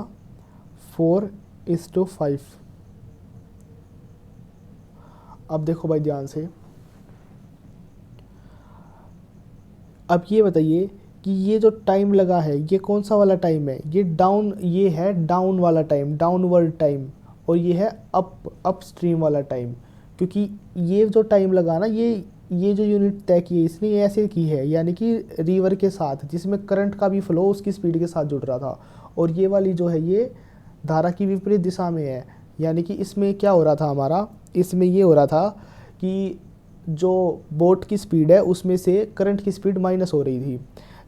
4:5। अब देखो भाई ध्यान से, अब ये बताइए कि ये जो टाइम लगा है ये कौन सा वाला टाइम है, ये है डाउन वाला टाइम, डाउनवर्ड टाइम, और ये है अप स्ट्रीम वाला टाइम। क्योंकि ये जो टाइम लगा ना, ये जो यूनिट तय की है इसने, ये ऐसे की है, यानी कि रिवर के साथ जिसमें करंट का भी फ्लो उसकी स्पीड के साथ जुड़ रहा था, और ये वाली जो है ये धारा की विपरीत दिशा में है। यानी कि इसमें क्या हो रहा था हमारा, इसमें ये हो रहा था कि जो बोट की स्पीड है उसमें से करंट की स्पीड माइनस हो रही थी।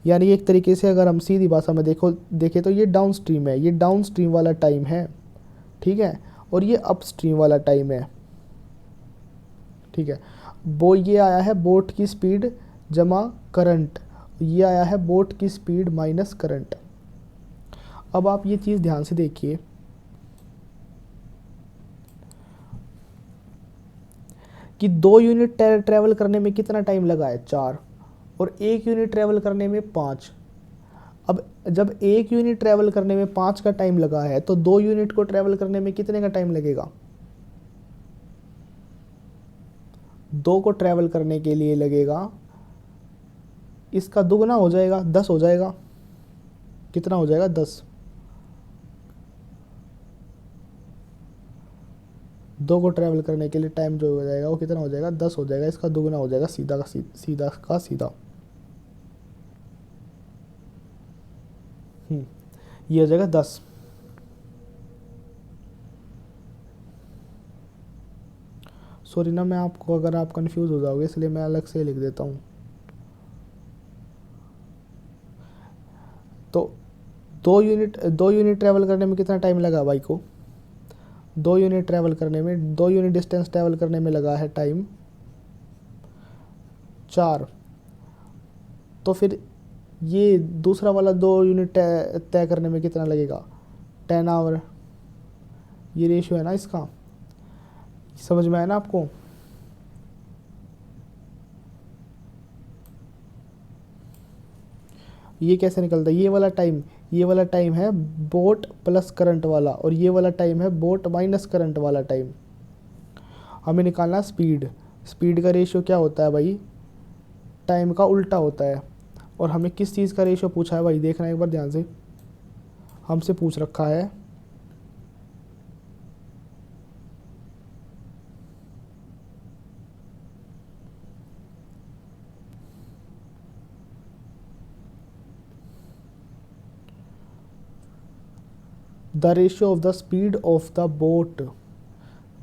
यानी एक तरीके से अगर हम सीधी भाषा में देखें तो ये डाउन स्ट्रीम है, ये डाउन स्ट्रीम वाला टाइम है। ठीक है, और ये अप स्ट्रीम वाला टाइम है। ठीक है, वो ये आया है बोट की स्पीड जमा करंट, ये आया है बोट की स्पीड माइनस करंट। अब आप ये चीज़ ध्यान से देखिए कि 2 यूनिट ट्रैवल करने में कितना टाइम लगा है, 4, और 1 यूनिट ट्रैवल करने में 5। अब जब 1 यूनिट ट्रैवल करने में 5 का टाइम लगा है तो 2 यूनिट को ट्रैवल करने में कितने का टाइम लगेगा, 2 को ट्रैवल करने के लिए लगेगा, इसका दुगना हो जाएगा, 10 हो जाएगा। कितना हो जाएगा, 10। 2 को ट्रैवल करने के लिए टाइम जो हो जाएगा वो कितना हो जाएगा, 10 हो जाएगा, इसका दुगना हो जाएगा, सीधा का सीधा। ये हो जाएगा 10। सॉरी ना, मैं आपको, अगर आप कंफ्यूज हो जाओगे इसलिए मैं अलग से लिख देता हूँ। तो 2 यूनिट ट्रैवल करने में कितना टाइम लगा भाई को? 2 यूनिट ट्रैवल करने में, 2 यूनिट डिस्टेंस ट्रैवल करने में लगा है टाइम 4। तो फिर ये दूसरा वाला 2 यूनिट तय करने में कितना लगेगा? 10 आवर। ये रेशियो है ना इसका, समझ में आया ना आपको? ये कैसे निकलता है? ये वाला टाइम है बोट प्लस करंट वाला, और ये वाला टाइम है बोट माइनस करंट वाला टाइम। हमें निकालना है स्पीड। स्पीड का रेशियो क्या होता है भाई? टाइम का उल्टा होता है। और हमें किस चीज़ का रेशियो पूछा है भाई? देखना एक बार ध्यान से, हमसे पूछ रखा है the ratio of the speed of the boat.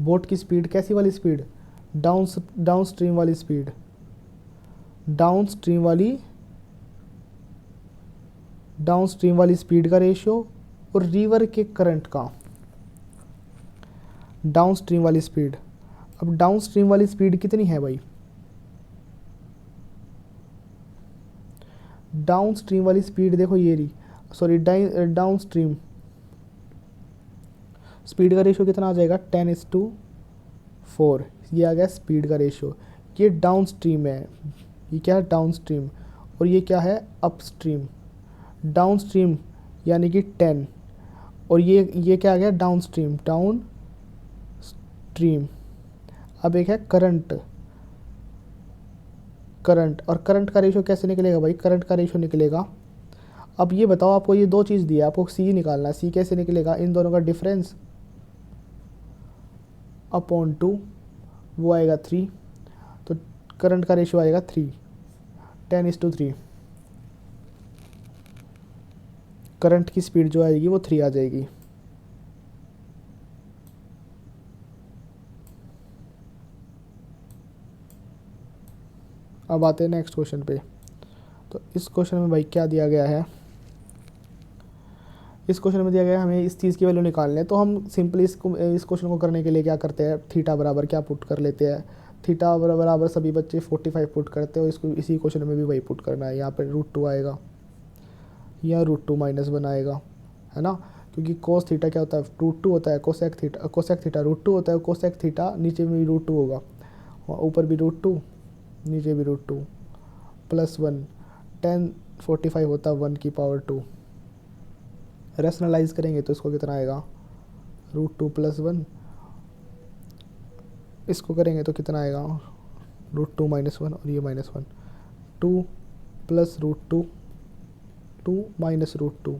Boat की स्पीड कैसी वाली स्पीड? डाउन स्ट्रीम वाली स्पीड, डाउन स्ट्रीम वाली स्पीड का रेशियो, और रिवर के करंट का डाउन स्ट्रीम वाली स्पीड। अब डाउन स्ट्रीम वाली स्पीड कितनी है भाई? डाउन स्ट्रीम वाली स्पीड देखो ये रही, सॉरी डाउन स्ट्रीम स्पीड का रेशियो कितना आ जाएगा? 10:4। ये आ गया स्पीड का रेशियो। ये डाउन स्ट्रीम है, ये क्या है? Down stream. और ये क्या है? Up stream. डाउन स्ट्रीम यानी कि 10, और ये क्या आ गया? Down stream, down stream. अब एक है करंट। और करंट का रेशियो कैसे निकलेगा भाई? करंट का रेशियो निकलेगा, अब ये बताओ, आपको ये दो चीज़ दी है, आपको सी निकालना है। सी कैसे निकलेगा? इन दोनों का डिफरेंस अपॉन 2, वो आएगा 3। तो करंट का रेशियो आएगा 3, 10:3। करंट की स्पीड जो आएगी वो 3 आ जाएगी। अब आते हैं नेक्स्ट क्वेश्चन पे। तो इस क्वेश्चन में भाई क्या दिया गया है? इस क्वेश्चन में दिया गया है हमें इस चीज़ की वैल्यू निकालनी है। तो हम सिंपली इस क्वेश्चन को करने के लिए क्या करते हैं? थीटा बराबर क्या पुट कर लेते हैं? थीटा बराबर सभी बच्चे 45 पुट करते हैं, और इसको इसी क्वेश्चन में भी वही पुट करना है। यहाँ पर √2 आएगा, या √2 -1 आएगा, है ना? क्योंकि कोस थीटा क्या होता है? √2 होता है। कोसेक थीटा √2 होता है। कोसेक थीटा नीचे में भी √2 होगा, ऊपर भी √2, नीचे भी √2, +1। 1045 होता है 1⁻²। रैशनलाइज करेंगे तो इसको कितना आएगा? √2 +1। इसको करेंगे तो कितना आएगा? √2 -1, और ये -1, 2 + √2, 2 - √2,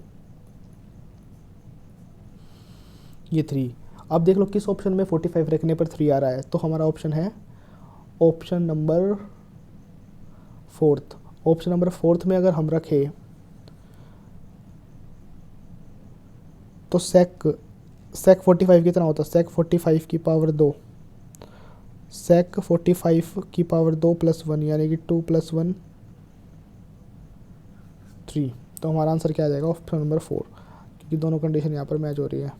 ये 3। अब देख लो किस ऑप्शन में 45 रखने पर 3 आ रहा है। तो हमारा ऑप्शन है ऑप्शन नंबर 4। ऑप्शन नंबर 4 में अगर हम रखें तो सेक 45 कितना होता है? सेक 45 की पावर 2, सेक 45 की पावर 2 + 1, यानी कि 2 + 1 3। तो हमारा आंसर क्या आ जाएगा? ऑप्शन नंबर 4, क्योंकि दोनों कंडीशन यहाँ पर मैच हो रही है।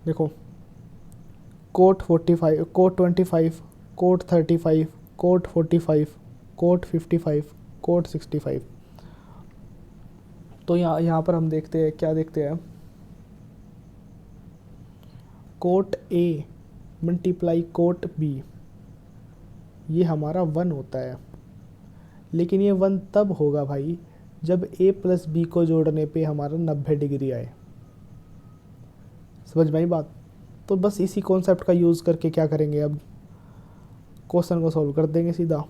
देखो, cot 45, cot 25, cot 35, cot 45, cot 55, cot 65। तो यहाँ पर हम देखते हैं, क्या देखते हैं? कोट A × कोट B, ये हमारा 1 होता है। लेकिन ये 1 तब होगा भाई जब A + B को जोड़ने पे हमारा 90 डिग्री आए। समझ में आई बात? तो बस इसी कॉन्सेप्ट का यूज़ करके क्या करेंगे? अब क्वेश्चन को सॉल्व कर देंगे सीधा।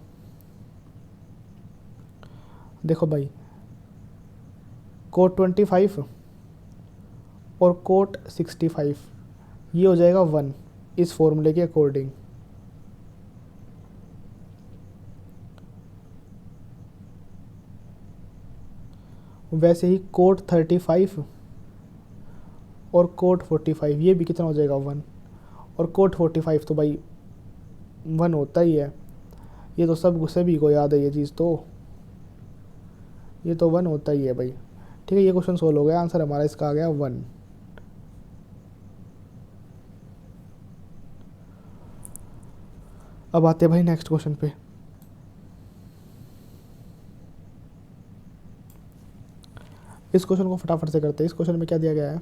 देखो भाई, कोट 25 और कोट 65 ये हो जाएगा 1 इस फॉर्मूले के अकॉर्डिंग। वैसे ही कोट 35 और कोट 45 ये भी कितना हो जाएगा 1, और कोट 45 तो भाई 1 होता ही है, ये तो सब सभी को याद है ये चीज़, तो ये तो 1 होता ही है भाई। ठीक है, ये क्वेश्चन सोल्व हो गया, आंसर हमारा इसका आ गया 1। अब आते हैं भाई नेक्स्ट क्वेश्चन पे। इस क्वेश्चन को फटाफट से करते हैं। इस क्वेश्चन में क्या दिया गया है,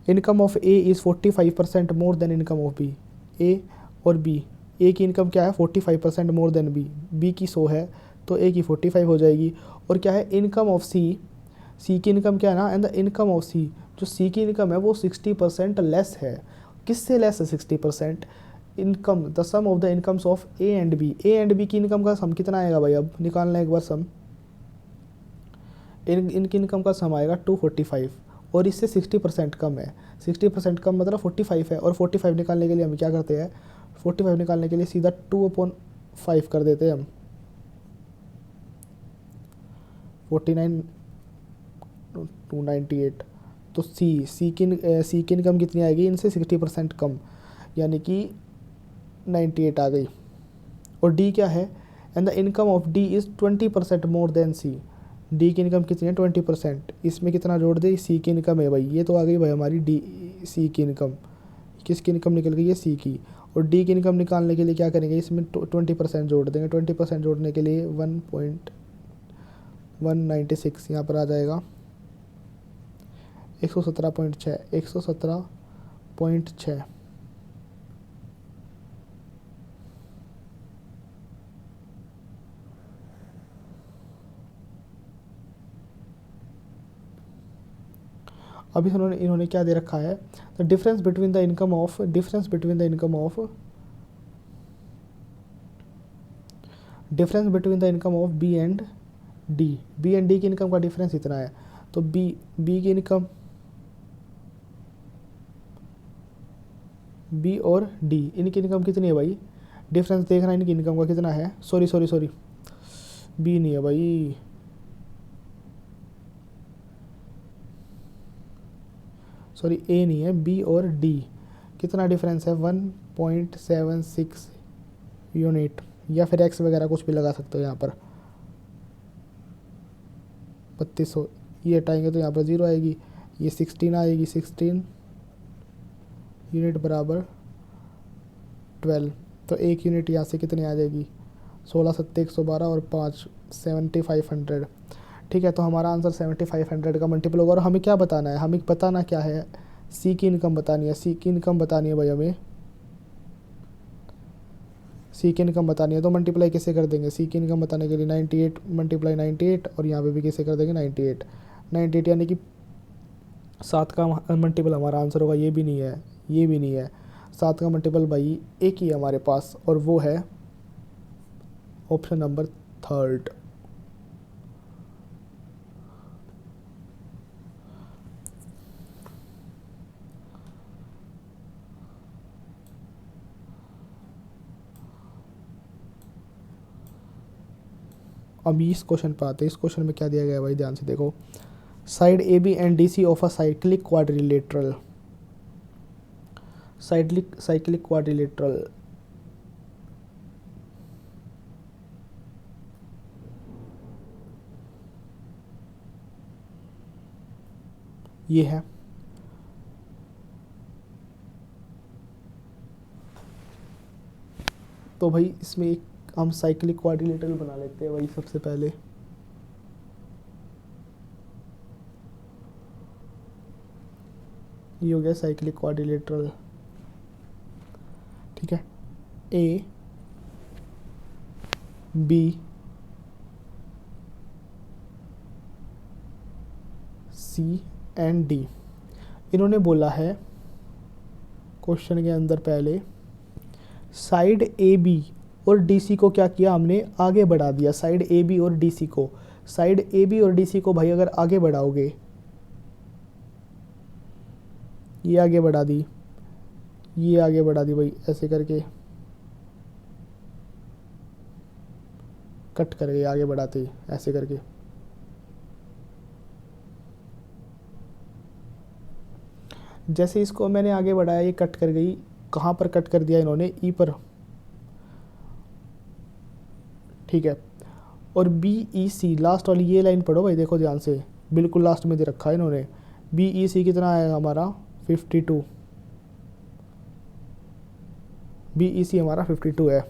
income of A is 45% more than income of B. A और बी, ए की इनकम क्या है 45% मोर देन बी, बी की 100 है तो ए की 45 हो जाएगी। और क्या है इनकम ऑफ सी, सी की इनकम क्या है ना, एंड द इनकम ऑफ सी, जो सी की इनकम है वो 60% लेस है। किससे लेस है 60%? Income, the sum of the incomes of A and B, A and B की इनकम का सम कितना आएगा भाई, अब निकालना एक बार सम। इनकी इनकम का सम आएगा 245 और इससे 60% कम है। 60% कम मतलब 45 है, और 45 निकालने के लिए हम क्या करते हैं, 45 निकालने के लिए सीधा 2/5 कर देते हैं हम, 49 298। तो सी की इनकम कितनी आएगी इनसे 60% कम, यानी कि 98 आ गई। और डी क्या है, and the income of D is 20% more than C, D की इनकम कितनी है 20%, इसमें कितना जोड़ दे, सी की इनकम है भाई, ये तो आ गई भाई हमारी डी, सी की इनकम। किसकी इनकम निकल गई है, सी की। और डी की इनकम निकालने के लिए क्या करेंगे, इसमें 20% जोड़ देंगे। 20% जोड़ने के लिए 1.196 यहाँ पर आ जाएगा 117.6, 117.6। अभी इन्होंने क्या दे रखा है, the difference between the income of, difference between the income of, difference between the income of B and D, B and D की इनकम का डिफरेंस इतना है। तो बी की इनकम, बी और डी इनकी इनकम कितनी है भाई, डिफरेंस देखना इनकी इनकम का कितना है, सॉरी बी नहीं है भाई, सॉरी ए नहीं है, बी और डी कितना डिफरेंस है 1.76 यूनिट, या फिर एक्स वगैरह कुछ भी लगा सकते हो यहाँ पर 3200, ये हटाएंगे तो यहाँ पर 0 आएगी, ये 16 आएगी, 16 यूनिट बराबर 12, तो 1 यूनिट यहाँ से कितनी आ जाएगी 16 सत्ते 112 और 5 7500। ठीक है, तो हमारा आंसर 7500 का मल्टीपल होगा। और हमें क्या बताना है, हमें बताना क्या है, सी की इनकम बतानी है, सी की इनकम बतानी है भाई हमें, सी की इनकम बतानी है। तो मल्टीप्लाई कैसे कर देंगे, सी की इनकम बताने के लिए 98 मल्टीप्लाई 98, और यहाँ पे भी कैसे कर देंगे 98 यानी कि 7 का मल्टीपल हमारा आंसर होगा, ये भी नहीं है, ये भी नहीं है, 7 का मल्टीपल भाई एक ही है हमारे पास, और वो है ऑप्शन नंबर 3। अब इस क्वेश्चन पर आते हैं। इस क्वेश्चन में क्या दिया गया है भाई, ध्यान से देखो, side A B and D C of a cyclic quadrilateral, cyclic quadrilateral, ये है। तो भाई इसमें एक हम साइक्लिक क्वाड्रिलेटरल बना लेते हैं भाई सबसे पहले। ये हो गया साइक्लिक क्वाड्रिलेटरल, ठीक है, A B C and D. इन्होंने बोला है क्वेश्चन के अंदर पहले साइड ए बी और डी सी को क्या किया हमने, आगे बढ़ा दिया। साइड ए बी और डी सी को, साइड ए बी और डी सी को भाई अगर आगे बढ़ाओगे, ये आगे बढ़ा दी, ये आगे बढ़ा दी भाई, ऐसे करके कट कर गए आगे बढ़ाते ही, ऐसे करके। जैसे इसको मैंने आगे बढ़ाया, ये कट कर गई। कहाँ पर कट कर दिया इन्होंने, ई पर, ठीक है। और बी ई सी लास्ट वाली ये लाइन पढ़ो भाई, देखो ध्यान से, बिल्कुल लास्ट में दे रखा है इन्होंने। बी ई सी कितना आएगा हमारा, 52। बी ई सी हमारा 52 है।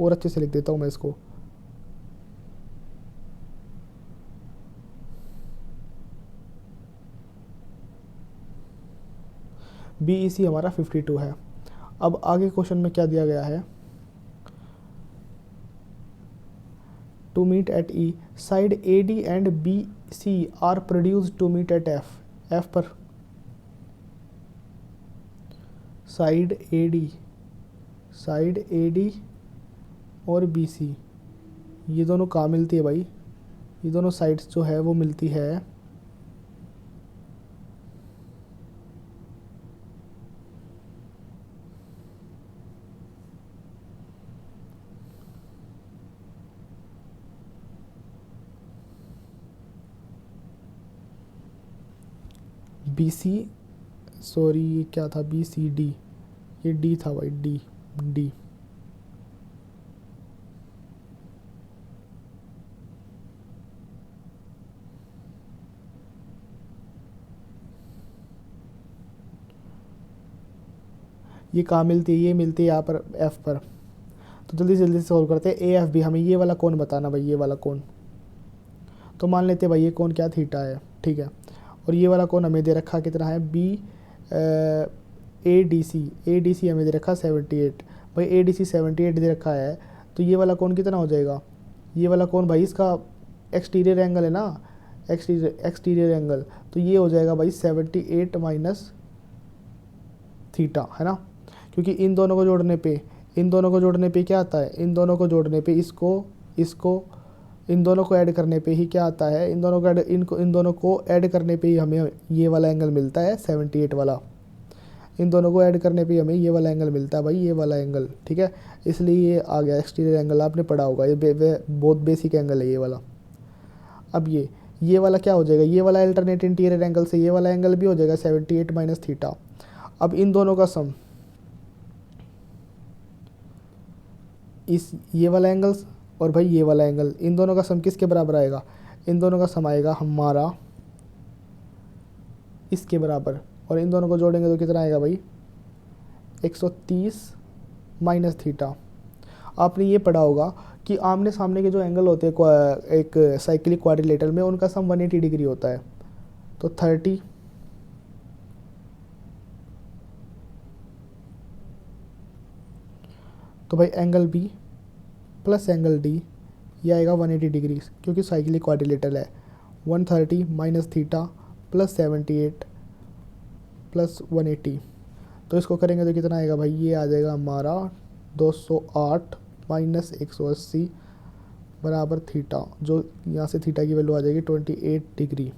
और अच्छे से लिख देता हूँ मैं इसको, बी ई सी हमारा 52 है। अब आगे क्वेश्चन में क्या दिया गया है, to meet at E, side A D and B C are produce to meet at F. F पर side A D, side A D और बी सी, ये दोनों कहाँ मिलती है भाई, ये दोनों साइड्स जो है वो मिलती है बी सी, सॉरी ये क्या था, बी सी डी, ये डी था भाई, डी, डी। ये कहाँ मिलती है, ये मिलती है यहाँ पर एफ पर। तो जल्दी से जल्दी सॉल्व करते हैं। ए एफ बी, हमें ये वाला कौन बताना भाई, ये वाला कौन। तो मान लेते हैं भाई ये कौन क्या थीटा है, ठीक है। और ये वाला कौन हमें दे रखा कितना है, B A D C, A D C हमें दे रखा 78। भाई ए डी सी 78 दे रखा है, तो ये वाला कौन कितना हो जाएगा, ये वाला कौन भाई, इसका एक्सटीरियर एंगल है ना, एक्सटीरियर एंगल, तो ये हो जाएगा भाई 78 माइनस थीटा, है ना। क्योंकि इन दोनों को जोड़ने पे, इन दोनों को जोड़ने पे क्या आता है, इन दोनों को जोड़ने पे इसको, इसको, इन दोनों को ऐड करने पे ही क्या आता है, इन दोनों को इन दोनों को ऐड करने पे ही हमें ये वाला एंगल मिलता है 78 वाला। इन दोनों को ऐड करने पे ही हमें ये वाला एंगल मिलता है भाई, ये वाला एंगल, ठीक है। इसलिए ये आ गया एक्सटीरियर एंगल, आपने पढ़ा होगा, ये बहुत बेसिक एंगल है ये वाला। अब ये वाला क्या हो जाएगा, ये वाला अल्टरनेट इंटीरियर एंगल से ये वाला एंगल भी हो जाएगा 78 माइनस थीटा। अब इन दोनों का सम, इस ये वाला एंगल और भाई ये वाला एंगल, इन दोनों का सम किसके बराबर आएगा, इन दोनों का सम आएगा हमारा इसके बराबर। और इन दोनों को जोड़ेंगे तो कितना आएगा भाई, 130 माइनस थीटा। आपने ये पढ़ा होगा कि आमने सामने के जो एंगल होते हैं एक साइक्लिक क्वाड्रिलेटरल में, उनका सम 180 डिग्री होता है। तो 30 तो भाई angle B plus angle D, ये आएगा 180 डिग्री, क्योंकि साइक्लिक क्वाड्रिलेटरल है। 130 माइनस थीटा प्लस 78 प्लस 180, तो इसको करेंगे तो कितना आएगा भाई, ये आ जाएगा हमारा 208 माइनस 180 बराबर थीटा, जो यहाँ से थीटा की वैल्यू आ जाएगी 28 डिग्री।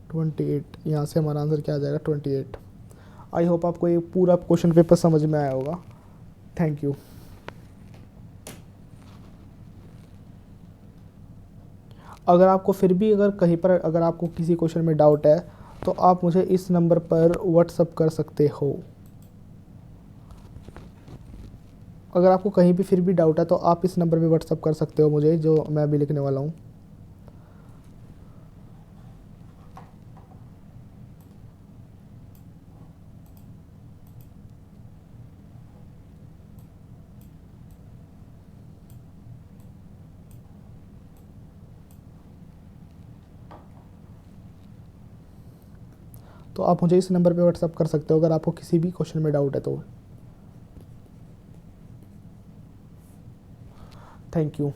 ट्वेंटी एट, यहाँ से हमारा आंसर क्या आ जाएगा 28। आई होप आपको ये पूरा क्वेश्चन पेपर समझ में आया होगा। Thank you. अगर आपको फिर भी अगर कहीं पर अगर आपको किसी क्वेश्चन में डाउट है तो आप मुझे इस नंबर पर व्हाट्सअप कर सकते हो। अगर आपको कहीं भी फिर भी डाउट है तो आप इस नंबर पे व्हाट्सअप कर सकते हो मुझे, जो मैं अभी लिखने वाला हूँ। तो आप मुझे इस नंबर पे व्हाट्सअप कर सकते हो अगर आपको किसी भी क्वेश्चन में डाउट है तो। Thank you.